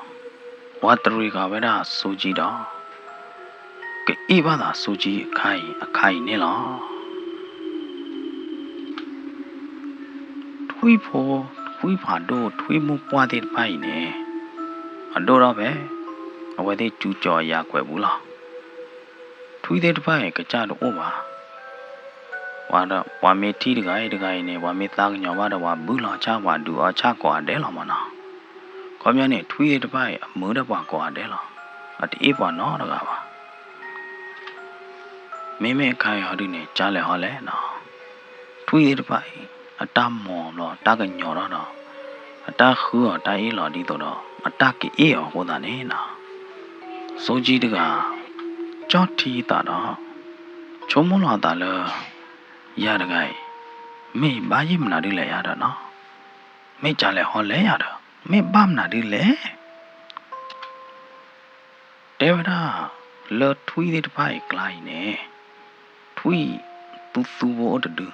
ဝတ်တရီကပဲဒါစိုးကြီးတော့ကေဘာသာစိုးကြီးအခိုင်နေလားထွေးဖာတို့ထွေးမှုပွားတဲ့ပိုင်နေအတော့တော့ပဲအဝဲတဲ့ကျူးကြော်ရကွယ်ဘူးလားထွေးတဲ့ပိုင်ကကြတော့ဩပါဝါမေတီတကိုင်နေဝါမေသားကညောပါတော့ဝါဘူးလာချဝါဒူအချကွာတဲလောမနာခေါ်မြနဲ့ထွေးတဲ့ပိုင်အမိုးတော့ကွာကွာတဲလောအတေးပွားနော်တကားပါမေခိုင်ဟာဒီနေကြားလဲဟောလဲနော်ထွေးတဲ့ပိုင်အတမော်လောတကညောတော့အတခူတိုင်လောဒီတော့အတကေအေဟောတာနေနော်စိုးကြီးတက ကြောထီတာတော့ချုံမလာတာလေရတကိုင်မေဘာရင်မနာဒီလေရတာနော်မေကြလဲဟောလဲရတာမေဘာမနာဒီလေတေဝဒါလောထွီးတဲ့ဖိုက်ကလိုက်နေထွီးသူဘောတတူ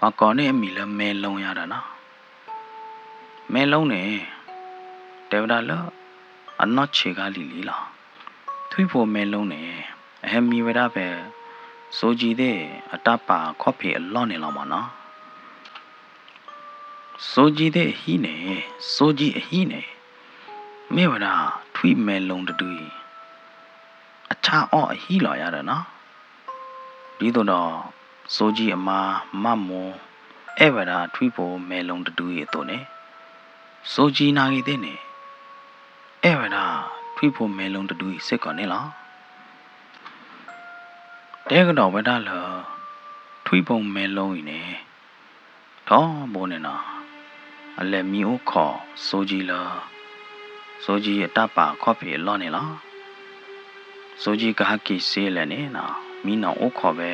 အကောနဲ့မီလဲမဲလုံးရတာနော်မဲလုံးနေတေဝဒါလောအနော့ချေကလီလီလားထွီးဖို့မဲလုံးနေအဟမီဝဒပဲစိုးကြီးတဲ့အတပါခေါဖေအလော့နေလောက်မနော်စိုးကြီးတဲ့ဟီနေစိုးကြီးအဟီနေမေဝဒထွီးမဲလုံးတူအခြားအော့အဟီလော်ရတယ်နော်ဒီတော့စိုးကြီးအမာမမောအဲ့ဝဒထွီးဖို့မဲလုံးတူရဲ့တော့နေစိုးကြီးနာကြီးတဲ့နေအဲ့ဝဒထွီးဖို့မဲလုံးတူစစ်ကောနေလားတဲကတော့ဝဒလထွီးပုံမဲလုံးကြီးနေတော့ဘိုးနေနော်အလက်မီအိုခေါ်စိုးကြီးလားစိုးကြီးအတပါခေါ်ဖေလော့နေလားစိုးကြီးကဟကိစေးလဲနေနော်မီနောအိုခေါ်ပဲ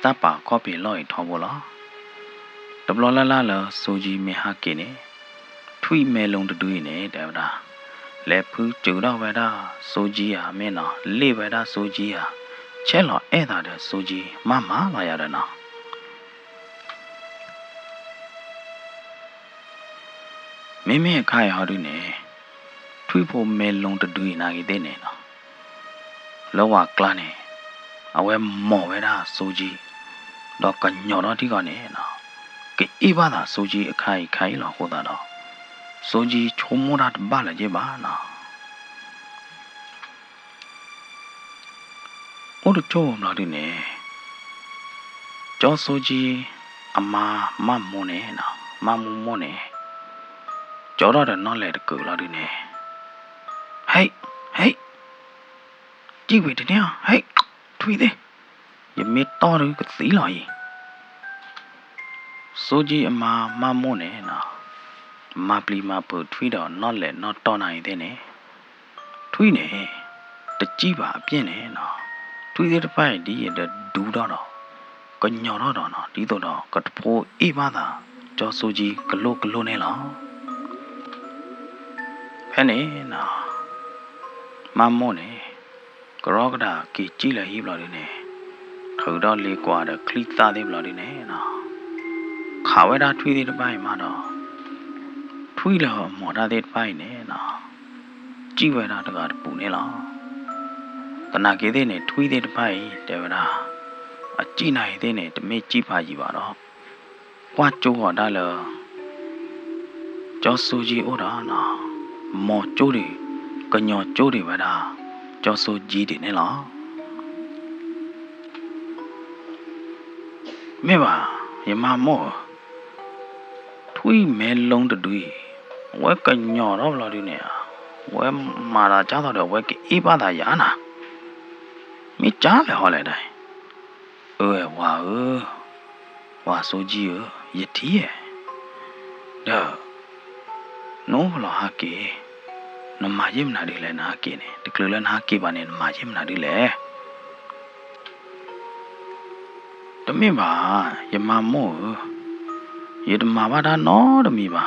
တပါခေါ်ဖေလော့ရထောဘောလားတဘလလာလာစိုးကြီးမေဟကိနေထွီးမဲလုံးတူနေတယ်ဗလားလက်ဖူးကျူတော့ဝဒစိုးကြီးဟာမင်းနော်လေဝဒစိုးကြီးဟာချဲလော်အဲ့တာတဲ့စိုးကြီးမမလာရတဲ့နော်မင်းမေခိုင်ဟာတို့နေထွေးဖို့မဲလုံးတူနာကြီးတဲ့နေနော်လောဝကလနေအဝဲမော်ဝဲတာစိုးကြီးတော့ကညော်တော့ဒီကနေနော်ကအေးပါတာစိုးကြီးအခိုင်ခိုင်လော်ဟိုတာတော့စိုးကြီးချုံမရတ်ဘာလဲကြပါနော်အိုးတို့မလာဒီနေကျော်စိုးကြီးအမာမမုံနေနော်မမုံနေကျော်တော့တဲ့နော်လေတကူလာဒီနေဟေးကြည့်ဝေတဲ့ဟေးထွေးသေးရမေတော်ရကသီလာကြီးစိုးကြီးအမာမမုံနေနော်မပလီမပူထွေးတော့နော်လေနော်တော်နိုင်တဲ့နေထွေးနေတကြည့်ပါအပြင်းနေနော်ထွေးတဲ့ဖိုင်ဒီရတဲ့ဒူတော့ကညော်တော့နော်ဒီတော့ကတဖိုးအေးပါသာကျော်စိုးကြီးဂလုနေလားဖဲနေနော်မမောနေကရောကတာကီကြည့်လိုက်ဟိဘလာနေထူတော့လေးကွာတဲ့ခလိသားသေးဘလာနေနော်ခါဝဲတာထွေးတဲ့ဖိုင်မှာတော့ထွေးတော့မော်တာတဲ့ဖိုင်နေနော်ကြည့်ဝဲတာတကပူနေလားတနာကေတဲ့နဲ့ထွေးတဲ့ဖိုင်တယ်ဗလားအကြည့်နိုင်တဲ့နဲ့တမေကြည့်ပါကြီးပါတော့ကွာကျိုးဟောတာလေကျော်စိုးကြီးဩတာနော်မော်ကျိုးတွေကညော်ကျိုးတွေပါလားကျော်စိုးကြီးတွေနဲ့လားမေပါယမမောထွေးမဲလုံးတူဝဲကညော်တော့လာဒီနေဝဲမာတာကြားတော့ဝဲကအေးပါတာရနာမိကြားလေဟောလေတိုင်းဝါစိုးကြီးရတီးရဲ့ဒါနိုးလာဟာကေနမယိမနာဒီလေနာကေနေတကလလနာကေပါနေနမယိမနာဒီလေတမင်းပါယမမောယတမဘာဒါနော်တမီပါ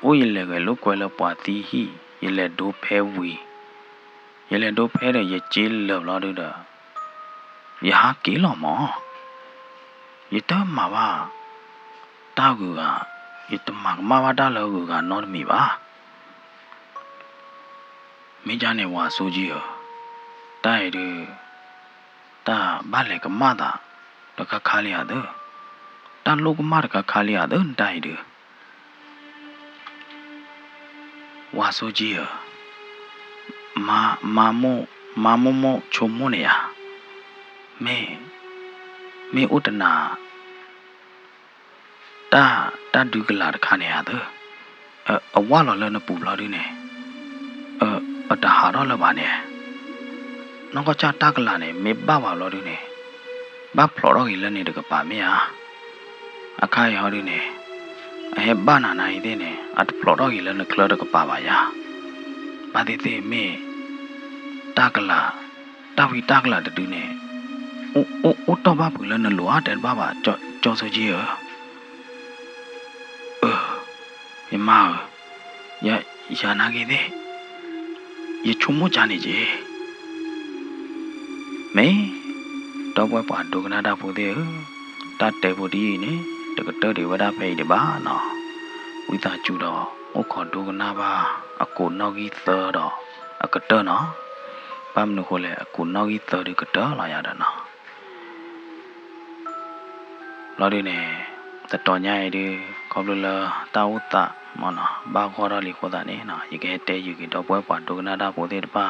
အိုးရလေကလောကွယ်လောပွားတီဟီရလေဒိုဖဲဝီရလေဒိုဖဲတဲ့ရကျေးလောလာတို့တာယဟာကေလောမောယတမဘာတာကူကယတမမဘာတာလောကူကနော်တမီပါမင်းကြနေဝါဆိုကြီးရောတိုက်ရတာဘာလေကမတာတကခါလျာဒတန်လောကမတကခါလျာဒတိုက်ရဝါဆိုကြီးရောမမောချုံမနေရမေဥတနာတာဒုကလာတခါနေရတော့အဝါလော်လည်းနပူလာဒီနေအတဟာတော့လည်းပါနေနောက်ကချတာကလာနေမေဘပါလော်ဒီနေဘဖလော်တော့ကြီးလည်းနေတကပါမေဟာအခါရောဒီနေအဟဲဘာနာနိုင်တဲ့နေအတဖလော်တော့ကြီးလည်းနကလတကပါပါယာဘာတိမေတာကလာ တာဝီတာကလာတူနေအိုတော့ဘာဘူးလဲနလောတဲ့ဘာကြောစကြီးရမရနာကြီးတဲ့ရချုံမချနေကြီးမေတော့ပွဲပါဒုကနာတာဖို့တဲ့တတ်တယ်ဖို့ဒီနေတကတော်တွေဝဒဖိတ်တယ်ပါနော်ဝိသကျူတော့ဥခေါ်ဒုကနာပါအကိုနောက်ကြီးသောတော့အကတော်နော်ပမ်နုခိုလေအကိုနောက်ကြီးသောဒီကတော်လာရတာနော်လော်ဒီနေတတော်ညာရည်ဒီခေါပလလာတာဝတမနော်ဘာခေါ်ရလီခေါ်တာနေနော်ရေခဲတဲယူကတော့ပွဲပါဒုကနာတာဖို့တဲ့ပါ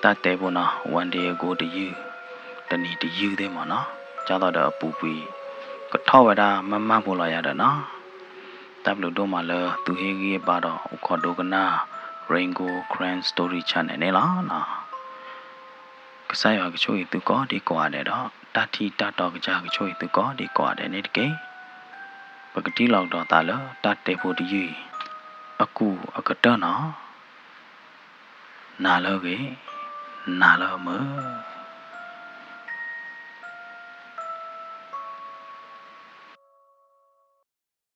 တတ်တယ်ဖို့နော် one day ago to you တနီတယူတဲ့မနော်ကြတော့တော့ပူပီကထောက်ရတာမမဖို့လာရတာနော်တပ်လို့တော့မှလဲသူဟေးကြီးပါတော့ခေါ်ဒုကနာ Raingo Grand Story Channel နဲ့လားနော်ကစားရကချိုးသူကဒီကွာတယ်တော့တတိတတော့ကြာကချိုးသူကဒီကွာတယ်နေတကေပကတိလောက်တော့တာလတတ်တယ်ဖို့ဒီအခုအကတနော်နာလောကေနာလောမ